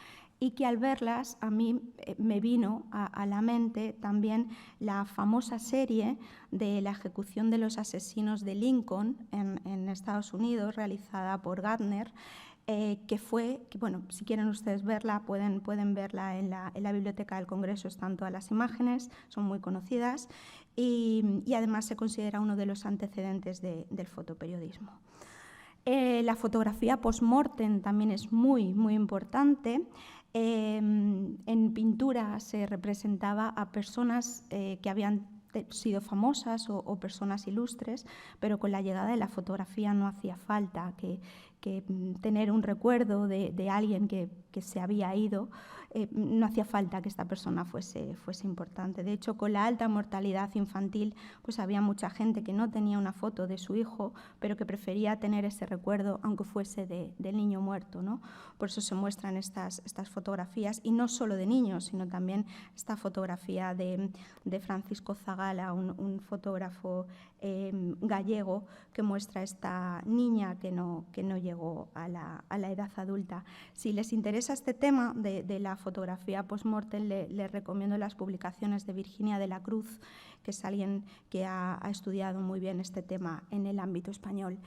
y que al verlas a mí me vino a la mente también la famosa serie de la ejecución de los asesinos de Lincoln en Estados Unidos, realizada por Gardner, bueno, si quieren ustedes verla, pueden verla en la Biblioteca del Congreso, están todas las imágenes, son muy conocidas, y además se considera uno de los antecedentes del fotoperiodismo. La fotografía post-mortem también es muy, muy importante. En pintura se representaba a personas que habían sido famosas o personas ilustres, pero con la llegada de la fotografía no hacía falta que tener un recuerdo de alguien que se había ido, no hacía falta que esta persona fuese importante. De hecho, con la alta mortalidad infantil, pues había mucha gente que no tenía una foto de su hijo, pero que prefería tener ese recuerdo, aunque fuese del niño muerto, ¿no? Por eso se muestran estas fotografías, y no solo de niños, sino también esta fotografía de Francisco Zagala, un fotógrafo gallego, que muestra a esta niña que no llegó a la edad adulta. Si les interesa este tema de la fotografía post-mortem, les recomiendo las publicaciones de Virginia de la Cruz, que es alguien que ha estudiado muy bien este tema en el ámbito español.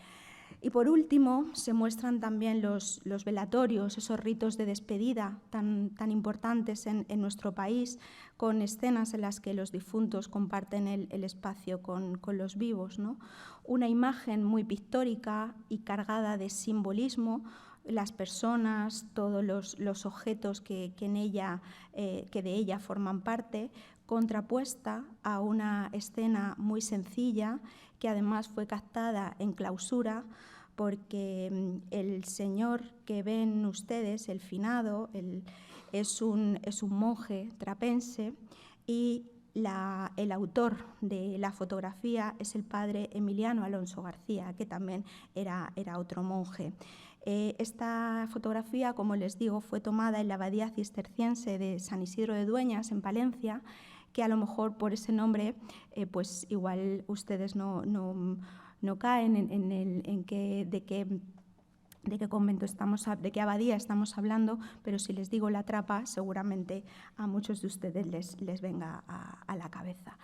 Y por último, se muestran también los velatorios, esos ritos de despedida tan importantes en nuestro país, con escenas en las que los difuntos comparten el espacio con los vivos, ¿no? Una imagen muy pictórica y cargada de simbolismo, las personas, todos los objetos que de ella forman parte, contrapuesta a una escena muy sencilla, que además fue captada en clausura, porque el señor que ven ustedes, el finado, es un monje trapense y el autor de la fotografía es el padre Emiliano Alonso García, que también era otro monje. Esta fotografía, como les digo, fue tomada en la abadía cisterciense de San Isidro de Dueñas, en Palencia, que a lo mejor por ese nombre, pues igual ustedes no caen de qué convento de qué abadía estamos hablando, pero si les digo La Trapa, seguramente a muchos de ustedes les venga a la cabeza.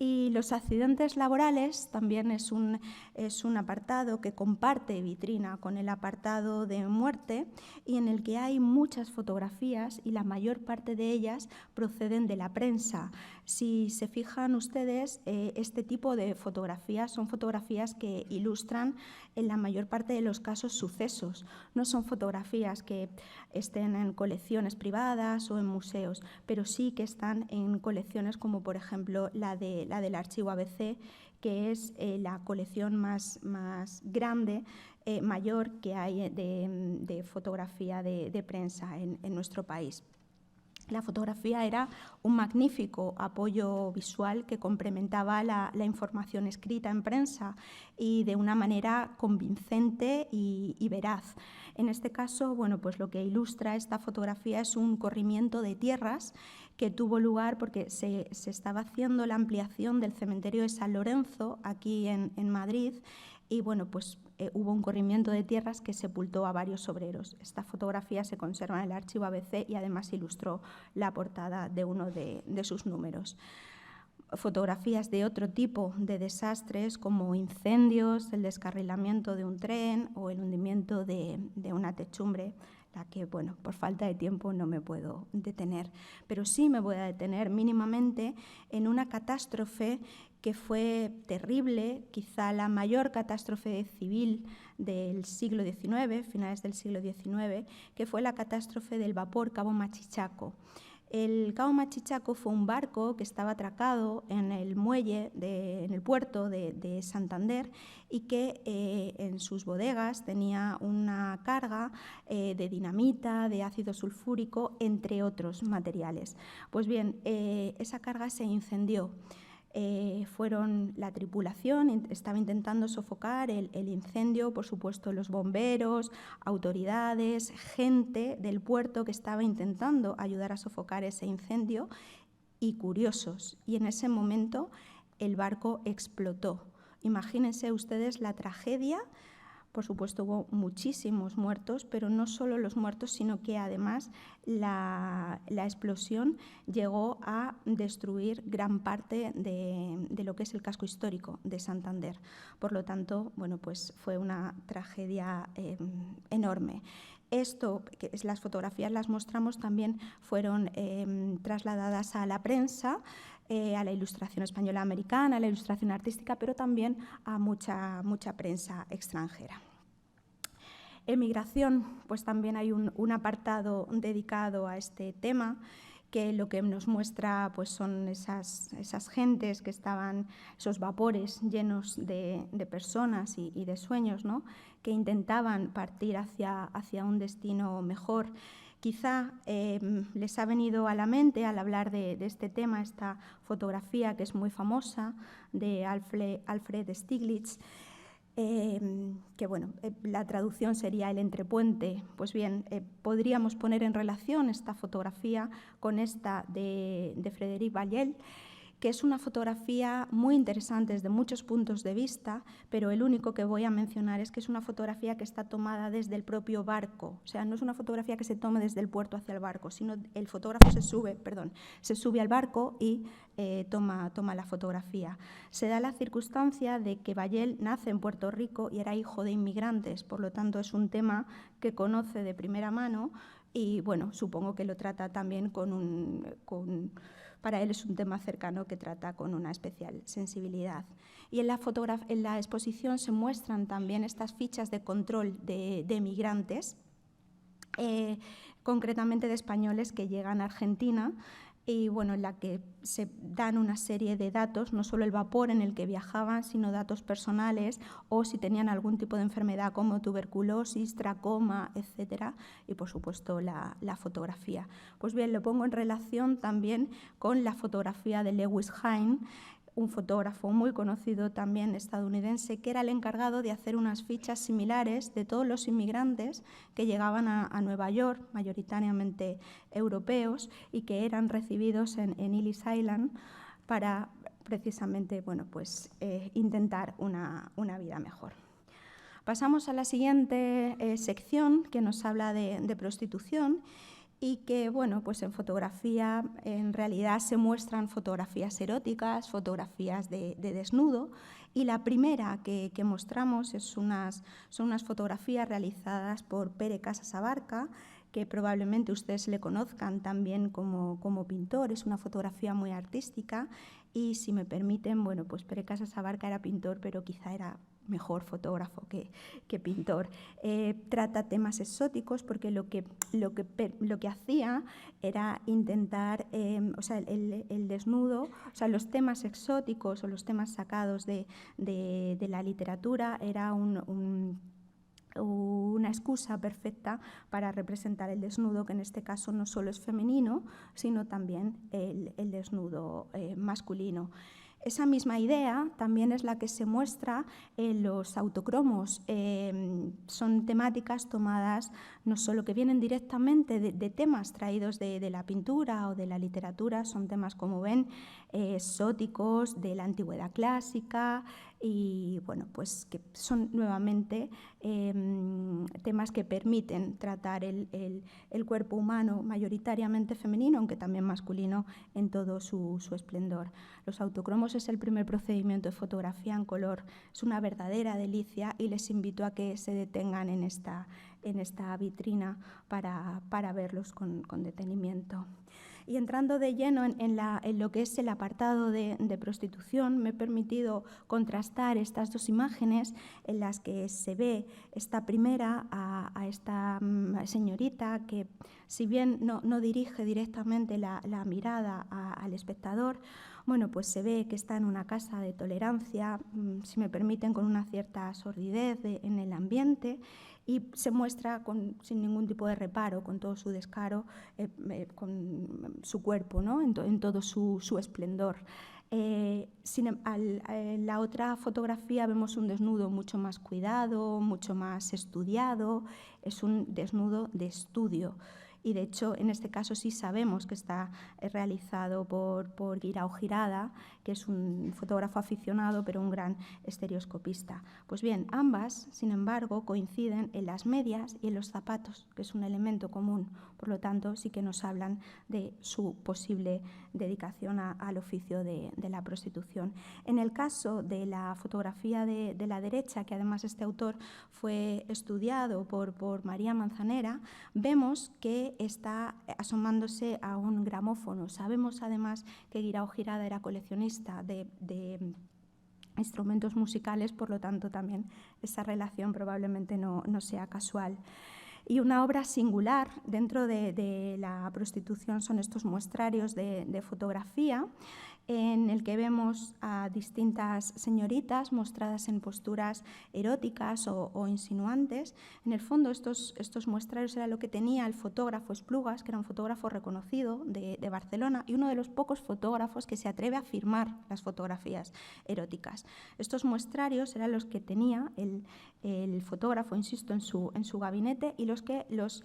Y los accidentes laborales también es un apartado que comparte vitrina con el apartado de muerte y en el que hay muchas fotografías y la mayor parte de ellas proceden de la prensa. Si se fijan ustedes, este tipo de fotografías son fotografías que ilustran en la mayor parte de los casos sucesos. No son fotografías que estén en colecciones privadas o en museos, pero sí que están en colecciones como por ejemplo la del Archivo ABC, que es la colección más grande, mayor que hay de fotografía de prensa en nuestro país. La fotografía era un magnífico apoyo visual que complementaba la información escrita en prensa y de una manera convincente y veraz. En este caso, bueno, pues lo que ilustra esta fotografía es un corrimiento de tierras que tuvo lugar porque se estaba haciendo la ampliación del cementerio de San Lorenzo aquí en Madrid y bueno, pues hubo un corrimiento de tierras que sepultó a varios obreros. Esta fotografía se conserva en el Archivo ABC y además ilustró la portada de uno de sus números. Fotografías de otro tipo de desastres como incendios, el descarrilamiento de un tren o el hundimiento de una techumbre, la que, bueno, por falta de tiempo no me puedo detener, pero sí me voy a detener mínimamente en una catástrofe que fue terrible, quizá la mayor catástrofe civil del siglo XIX, finales del siglo XIX, que fue la catástrofe del vapor Cabo Machichaco. El Cabo Machichaco fue un barco que estaba atracado en el muelle, en el puerto de Santander y que en sus bodegas tenía una carga de dinamita, de ácido sulfúrico, entre otros materiales. Pues bien, esa carga se incendió. La tripulación estaba intentando sofocar el incendio, por supuesto los bomberos, autoridades, gente del puerto que estaba intentando ayudar a sofocar ese incendio y curiosos. Y en ese momento el barco explotó. Imagínense ustedes la tragedia. Por supuesto, hubo muchísimos muertos, pero no solo los muertos, sino que además la explosión llegó a destruir gran parte de lo que es el casco histórico de Santander. Por lo tanto, bueno, pues fue una tragedia enorme. Esto, las fotografías las mostramos, también fueron trasladadas a la prensa, a la Ilustración española americana, a la Ilustración artística, pero también a mucha prensa extranjera. Emigración, pues también hay un apartado dedicado a este tema, que lo que nos muestra pues son esas gentes que estaban, esos vapores llenos de personas y de sueños, ¿no?, que intentaban partir hacia un destino mejor. Quizá les ha venido a la mente al hablar de este tema esta fotografía que es muy famosa de Alfred Stieglitz, que bueno, la traducción sería el entrepuente. Pues bien, podríamos poner en relación esta fotografía con esta de Frédéric Vallée, que es una fotografía muy interesante desde muchos puntos de vista, pero el único que voy a mencionar es que es una fotografía que está tomada desde el propio barco. O sea, no es una fotografía que se tome desde el puerto hacia el barco, sino el fotógrafo se sube al barco y toma la fotografía. Se da la circunstancia de que Vallée nace en Puerto Rico y era hijo de inmigrantes, por lo tanto es un tema que conoce de primera mano y, bueno, supongo que lo trata también para él es un tema cercano que trata con una especial sensibilidad. Y en la exposición se muestran también estas fichas de control de migrantes, concretamente de españoles que llegan a Argentina y bueno, en la que se dan una serie de datos, no solo el vapor en el que viajaban, sino datos personales o si tenían algún tipo de enfermedad como tuberculosis, tracoma, etcétera, y por supuesto la fotografía. Pues bien, lo pongo en relación también con la fotografía de Lewis Hine, un fotógrafo muy conocido también estadounidense, que era el encargado de hacer unas fichas similares de todos los inmigrantes que llegaban a Nueva York, mayoritariamente europeos, y que eran recibidos en Ellis Island para precisamente intentar una vida mejor. Pasamos a la siguiente sección, que nos habla de prostitución, y que, bueno, pues en fotografía en realidad se muestran fotografías eróticas, fotografías de desnudo, y la primera que mostramos son unas fotografías realizadas por Pere Casas Abarca, que probablemente ustedes le conozcan también como pintor. Es una fotografía muy artística y, si me permiten, bueno, pues Pere Casas Abarca era pintor, pero quizá era mejor fotógrafo que pintor. Trata temas exóticos porque lo que hacía era intentar, el desnudo, o sea, los temas exóticos o los temas sacados de la literatura era una excusa perfecta para representar el desnudo, que en este caso no solo es femenino, sino también el desnudo masculino. Esa misma idea también es la que se muestra en los autocromos. Son temáticas tomadas no solo que vienen directamente de temas traídos de la pintura o de la literatura, son temas, como ven, exóticos de la antigüedad clásica y, bueno, pues que son nuevamente temas que permiten tratar el cuerpo humano, mayoritariamente femenino, aunque también masculino, en todo su esplendor. Los autocromos es el primer procedimiento de fotografía en color. Es una verdadera delicia y les invito a que se detengan en esta vitrina para verlos con detenimiento. Y entrando de lleno en lo que es el apartado de prostitución, me he permitido contrastar estas dos imágenes en las que se ve esta primera a esta señorita que, si bien no dirige directamente la mirada al espectador, bueno, pues se ve que está en una casa de tolerancia, si me permiten, con una cierta sordidez en el ambiente, y se muestra sin ningún tipo de reparo, con todo su descaro, con su cuerpo, ¿no? en todo su esplendor. En la otra fotografía vemos un desnudo mucho más cuidado, mucho más estudiado, es un desnudo de estudio. Y, de hecho, en este caso sí sabemos que está realizado por Guirao Girada, que es un fotógrafo aficionado, pero un gran estereoscopista. Pues bien, ambas, sin embargo, coinciden en las medias y en los zapatos, que es un elemento común. Por lo tanto, sí que nos hablan de su posible dedicación al oficio de la prostitución. En el caso de la fotografía de la derecha, que además este autor fue estudiado por María Manzanera, vemos que está asomándose a un gramófono. Sabemos además que Guirao Girada era coleccionista de instrumentos musicales, por lo tanto también esa relación probablemente no sea casual. Y una obra singular dentro de la prostitución son estos muestrarios de fotografía, en el que vemos a distintas señoritas mostradas en posturas eróticas o insinuantes. En el fondo, estos muestrarios era lo que tenía el fotógrafo Esplugas, que era un fotógrafo reconocido de Barcelona y uno de los pocos fotógrafos que se atreve a firmar las fotografías eróticas. Estos muestrarios eran los que tenía el fotógrafo, insisto, en su gabinete, y los que los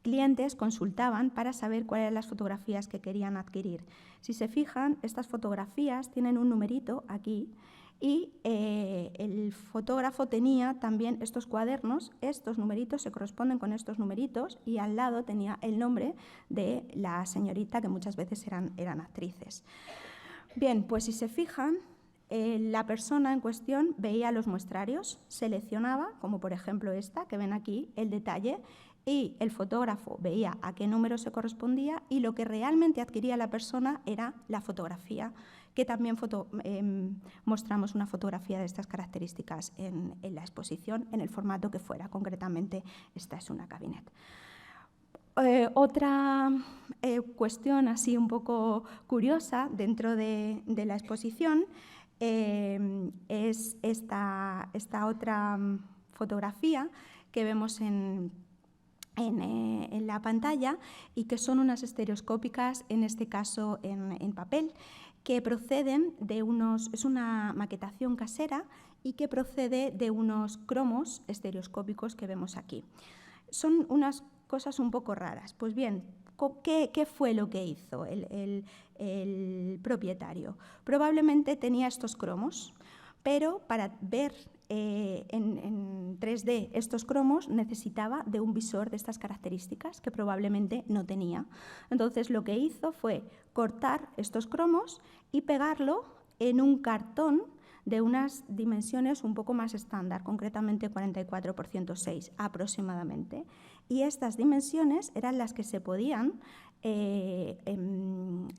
clientes consultaban para saber cuáles eran las fotografías que querían adquirir. Si se fijan, estas fotografías tienen un numerito aquí y el fotógrafo tenía también estos cuadernos. Estos numeritos se corresponden con estos numeritos y al lado tenía el nombre de la señorita, que muchas veces eran actrices. Bien, pues si se fijan, la persona en cuestión veía los muestrarios, seleccionaba, como por ejemplo esta, que ven aquí, el detalle, y el fotógrafo veía a qué número se correspondía y lo que realmente adquiría la persona era la fotografía, que también mostramos una fotografía de estas características en la exposición, en el formato que fuera. Concretamente, esta es una cabinet. Otra cuestión así un poco curiosa dentro de la exposición es esta otra fotografía que vemos en la pantalla y que son unas estereoscópicas, en este caso en papel, que proceden de es una maquetación casera y que procede de unos cromos estereoscópicos que vemos aquí. Son unas cosas un poco raras. Pues bien, ¿qué fue lo que hizo el propietario? Probablemente tenía estos cromos, pero para ver en 3D estos cromos necesitaba de un visor de estas características que probablemente no tenía. Entonces lo que hizo fue cortar estos cromos y pegarlo en un cartón de unas dimensiones un poco más estándar, concretamente 44 por 106 aproximadamente. Y estas dimensiones eran las que se podían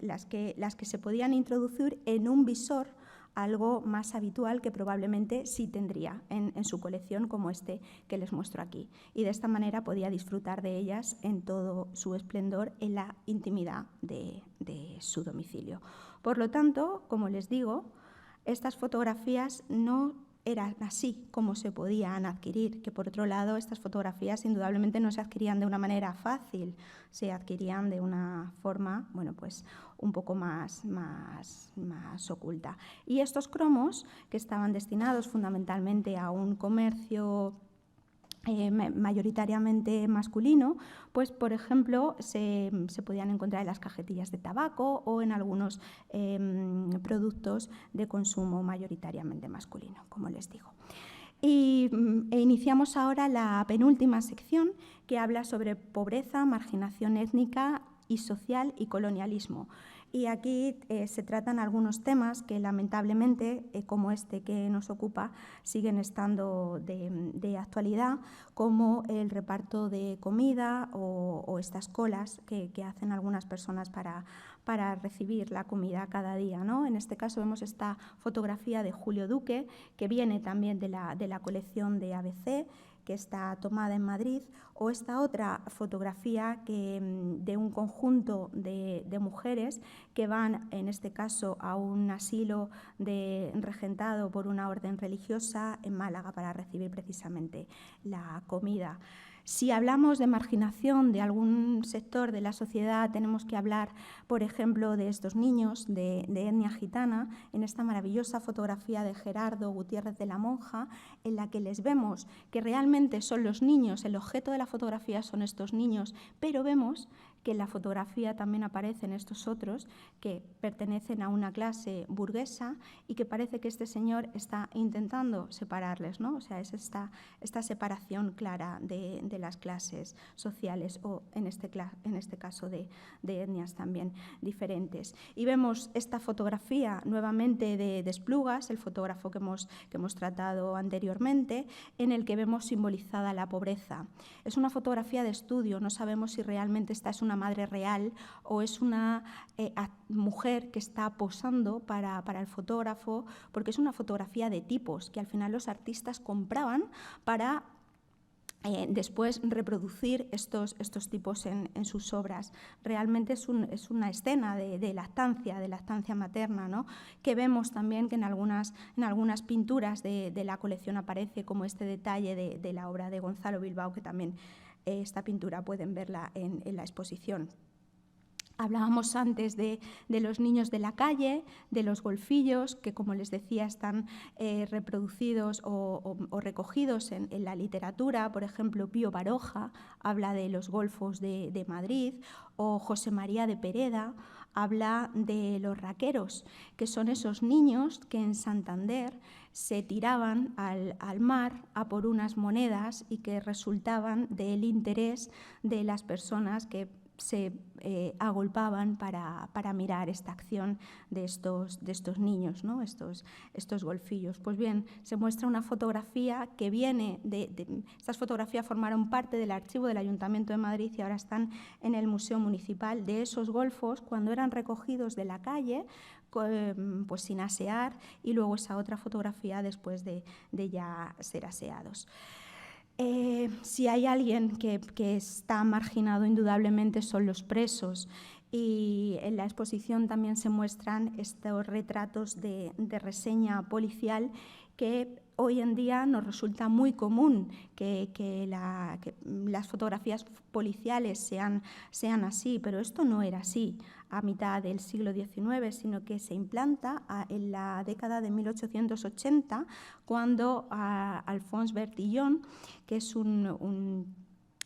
las que se podían introducir en un visor algo más habitual que probablemente sí tendría en su colección, como este que les muestro aquí. Y de esta manera podía disfrutar de ellas en todo su esplendor en la intimidad de su domicilio. Por lo tanto, como les digo, estas fotografías no eran así como se podían adquirir, que por otro lado estas fotografías indudablemente no se adquirían de una manera fácil, se adquirían de una forma, bueno, pues un poco más oculta. Y estos cromos, que estaban destinados fundamentalmente a un comercio mayoritariamente masculino, pues por ejemplo se podían encontrar en las cajetillas de tabaco o en algunos productos de consumo mayoritariamente masculino, como les digo. E iniciamos ahora la penúltima sección, que habla sobre pobreza, marginación étnica y social y colonialismo. Y aquí se tratan algunos temas que lamentablemente, como este que nos ocupa, siguen estando de actualidad, como el reparto de comida o estas colas que hacen algunas personas para recibir la comida cada día, ¿no? En este caso vemos esta fotografía de Julio Duque, que viene también de la colección de ABC, que está tomada en Madrid, o esta otra fotografía de un conjunto de mujeres que van, en este caso, a un asilo regentado por una orden religiosa en Málaga para recibir precisamente la comida. Si hablamos de marginación de algún sector de la sociedad, tenemos que hablar, por ejemplo, de estos niños de etnia gitana, en esta maravillosa fotografía de Gerardo Gutiérrez de la Monja, en la que les vemos que realmente son los niños, el objeto de la fotografía son estos niños, pero vemos que en la fotografía también aparecen estos otros que pertenecen a una clase burguesa y que parece que este señor está intentando separarles, ¿no? O sea, es esta separación clara de las clases sociales o, en este caso, de etnias también diferentes. Y vemos esta fotografía nuevamente de Esplugas, el fotógrafo que hemos tratado anteriormente, en el que vemos simbolizada la pobreza. Es una fotografía de estudio, no sabemos si realmente esta es una madre real o es una mujer que está posando para el fotógrafo, porque es una fotografía de tipos que al final los artistas compraban para después reproducir estos tipos en sus obras. Realmente es una escena de lactancia materna, ¿no? Que vemos también que en algunas pinturas de la colección aparece, como este detalle de la obra de Gonzalo Bilbao, que también esta pintura pueden verla en la exposición. Hablábamos antes de los niños de la calle, de los golfillos, que, como les decía, están reproducidos o recogidos en la literatura. Por ejemplo, Pío Baroja habla de los golfos de Madrid, o José María de Pereda habla de los raqueros, que son esos niños que en Santander se tiraban al mar a por unas monedas y que resultaban del interés de las personas que se agolpaban para mirar esta acción de estos niños, ¿no? estos golfillos. Pues bien, se muestra una fotografía que viene estas fotografías formaron parte del archivo del Ayuntamiento de Madrid y ahora están en el Museo Municipal, de esos golfos cuando eran recogidos de la calle, pues sin asear, y luego esa otra fotografía después de ya ser aseados. Si hay alguien que está marginado, indudablemente son los presos. Y en la exposición también se muestran estos retratos de reseña policial que hoy en día nos resulta muy común que las fotografías policiales sean así, pero esto no era así a mitad del siglo XIX, sino que se implanta en la década de 1880, cuando Alphonse Bertillon, que es un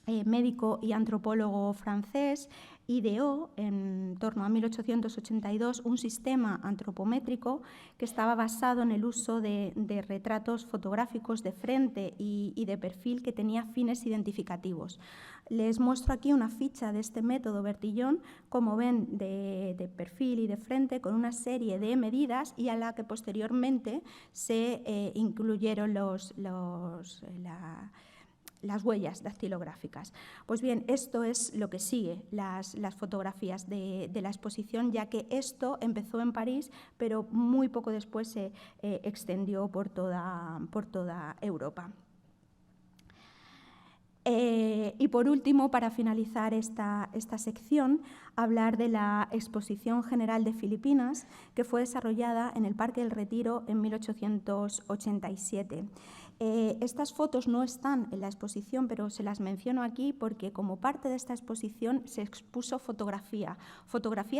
médico y antropólogo francés, ideó en torno a 1882 un sistema antropométrico que estaba basado en el uso de retratos fotográficos de frente y de perfil que tenía fines identificativos. Les muestro aquí una ficha de este método Bertillon, como ven, de perfil y de frente, con una serie de medidas y a la que posteriormente se incluyeron las huellas dactilográficas. Pues bien, esto es lo que sigue las fotografías de la exposición, ya que esto empezó en París, pero muy poco después se extendió por toda Europa. Y por último, para finalizar esta sección, hablar de la Exposición General de Filipinas, que fue desarrollada en el Parque del Retiro en 1887. Estas fotos no están en la exposición, pero se las menciono aquí porque como parte de esta exposición se expuso fotografía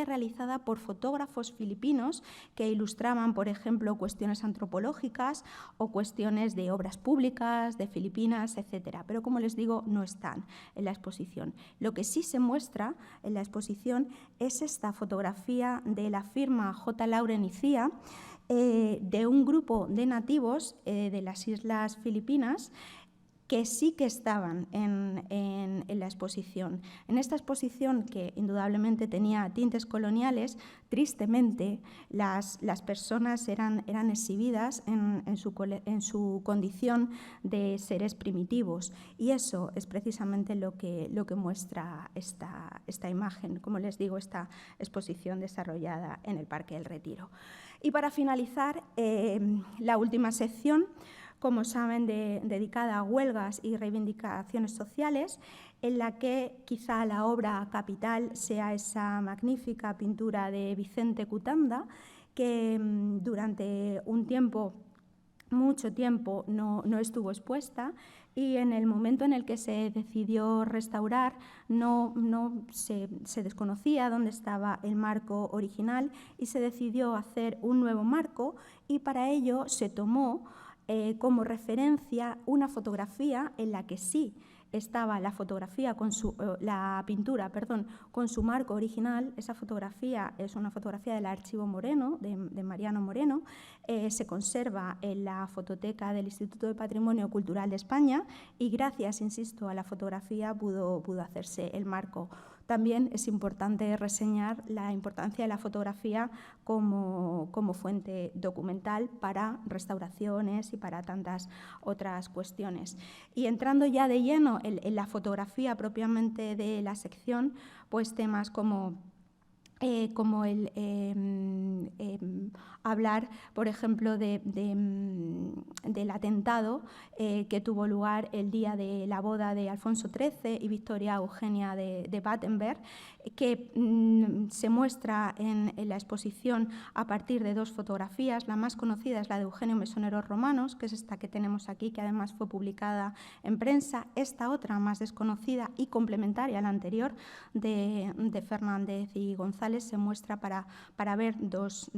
realizada por fotógrafos filipinos que ilustraban, por ejemplo, cuestiones antropológicas o cuestiones de obras públicas, de Filipinas, etc. Pero, como les digo, no están en la exposición. Lo que sí se muestra en la exposición es esta fotografía de la firma J. Lauren y Cía, de un grupo de nativos de las Islas Filipinas que sí que estaban en la exposición. En esta exposición, que indudablemente tenía tintes coloniales, tristemente las personas eran exhibidas en su condición de seres primitivos, y eso es precisamente lo que muestra esta imagen, como les digo, esta exposición desarrollada en el Parque del Retiro. Y para finalizar, la última sección, como saben, dedicada a huelgas y reivindicaciones sociales, en la que quizá la obra capital sea esa magnífica pintura de Vicente Cutanda, que durante mucho tiempo no estuvo expuesta, y en el momento en el que se decidió restaurar se desconocía dónde estaba el marco original y se decidió hacer un nuevo marco, y para ello se tomó como referencia una fotografía en la que sí estaba la pintura con su marco original. Esa fotografía es una fotografía del Archivo Moreno, de Mariano Moreno. Se conserva en la fototeca del Instituto de Patrimonio Cultural de España y gracias, insisto, a la fotografía pudo hacerse el marco. También es importante reseñar la importancia de la fotografía como fuente documental para restauraciones y para tantas otras cuestiones. Y entrando ya de lleno en la fotografía propiamente de la sección, pues temas como hablar, por ejemplo, del atentado que tuvo lugar el día de la boda de Alfonso XIII y Victoria Eugenia de Battenberg, que se muestra en la exposición a partir de dos fotografías. La más conocida es la de Eugenio Mesoneros Romanos, que es esta que tenemos aquí, que además fue publicada en prensa. Esta otra, más desconocida y complementaria a la anterior, de Fernández y González, se muestra para ver dos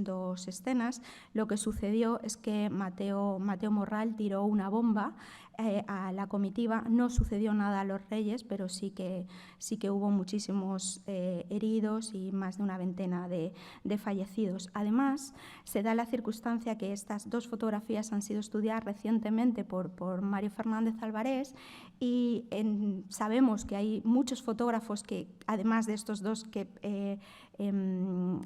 escenas. Lo que sucedió es que Mateo Morral tiró una bomba a la comitiva. No sucedió nada a los reyes, pero sí que hubo muchísimos heridos y más de una veintena de fallecidos. Además, se da la circunstancia que estas dos fotografías han sido estudiadas recientemente por Mario Fernández Alvarez, y sabemos que hay muchos fotógrafos que, además de estos dos, que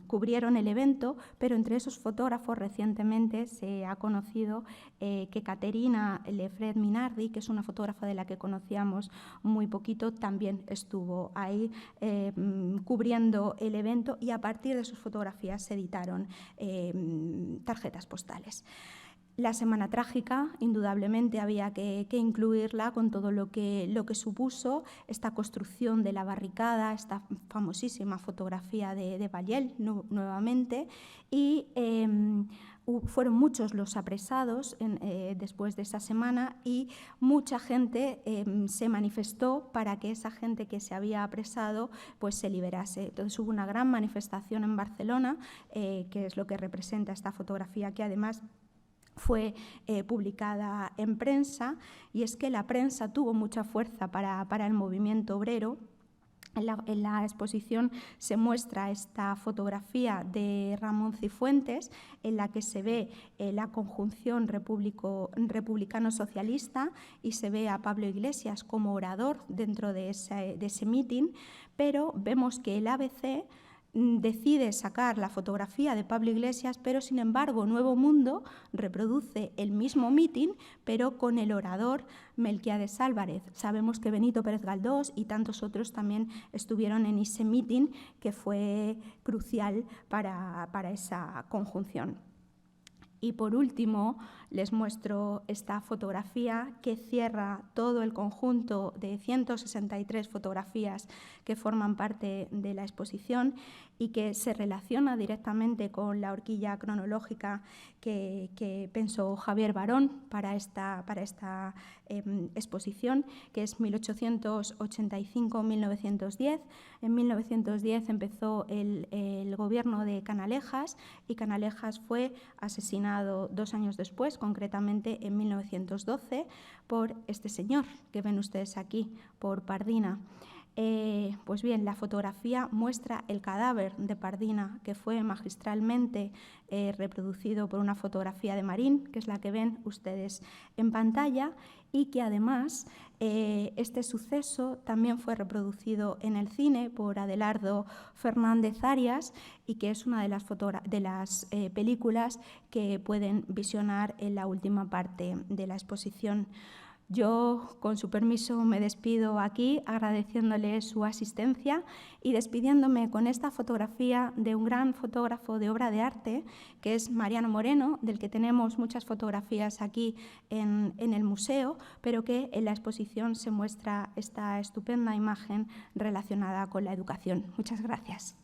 cubrieron el evento, pero entre esos fotógrafos recientemente se ha conocido que Caterina Lefred Minardi, que es una fotógrafa de la que conocíamos muy poquito, también estuvo ahí cubriendo el evento, y a partir de sus fotografías se editaron tarjetas postales. La Semana Trágica, indudablemente, había que incluirla con todo lo que supuso esta construcción de la barricada, esta famosísima fotografía de Vallel, nuevamente, y fueron muchos los apresados después de esa semana y mucha gente se manifestó para que esa gente que se había apresado pues se liberase. Entonces hubo una gran manifestación en Barcelona, que es lo que representa esta fotografía, que además fue publicada en prensa, y es que la prensa tuvo mucha fuerza para el movimiento obrero. En la exposición se muestra esta fotografía de Ramón Cifuentes, en la que se ve la conjunción republicano-socialista y se ve a Pablo Iglesias como orador dentro de ese mitin, pero vemos que el ABC decide sacar la fotografía de Pablo Iglesias, pero sin embargo Nuevo Mundo reproduce el mismo mitin, pero con el orador Melquiades Álvarez. Sabemos que Benito Pérez Galdós y tantos otros también estuvieron en ese mitin, que fue crucial para esa conjunción. Y por último, les muestro esta fotografía que cierra todo el conjunto de 163 fotografías que forman parte de la exposición y que se relaciona directamente con la horquilla cronológica que pensó Javier Barón para esta exposición, que es 1885-1910. En 1910 empezó el gobierno de Canalejas y Canalejas fue asesinado 2 años después, concretamente en 1912, por este señor que ven ustedes aquí, por Pardina. Pues bien, la fotografía muestra el cadáver de Pardina, que fue magistralmente reproducido por una fotografía de Marín, que es la que ven ustedes en pantalla, y que además este suceso también fue reproducido en el cine por Adelardo Fernández Arias, y que es una de las películas que pueden visionar en la última parte de la exposición. Yo, con su permiso, me despido aquí agradeciéndole su asistencia y despidiéndome con esta fotografía de un gran fotógrafo de obra de arte, que es Mariano Moreno, del que tenemos muchas fotografías aquí en el museo, pero que en la exposición se muestra esta estupenda imagen relacionada con la educación. Muchas gracias.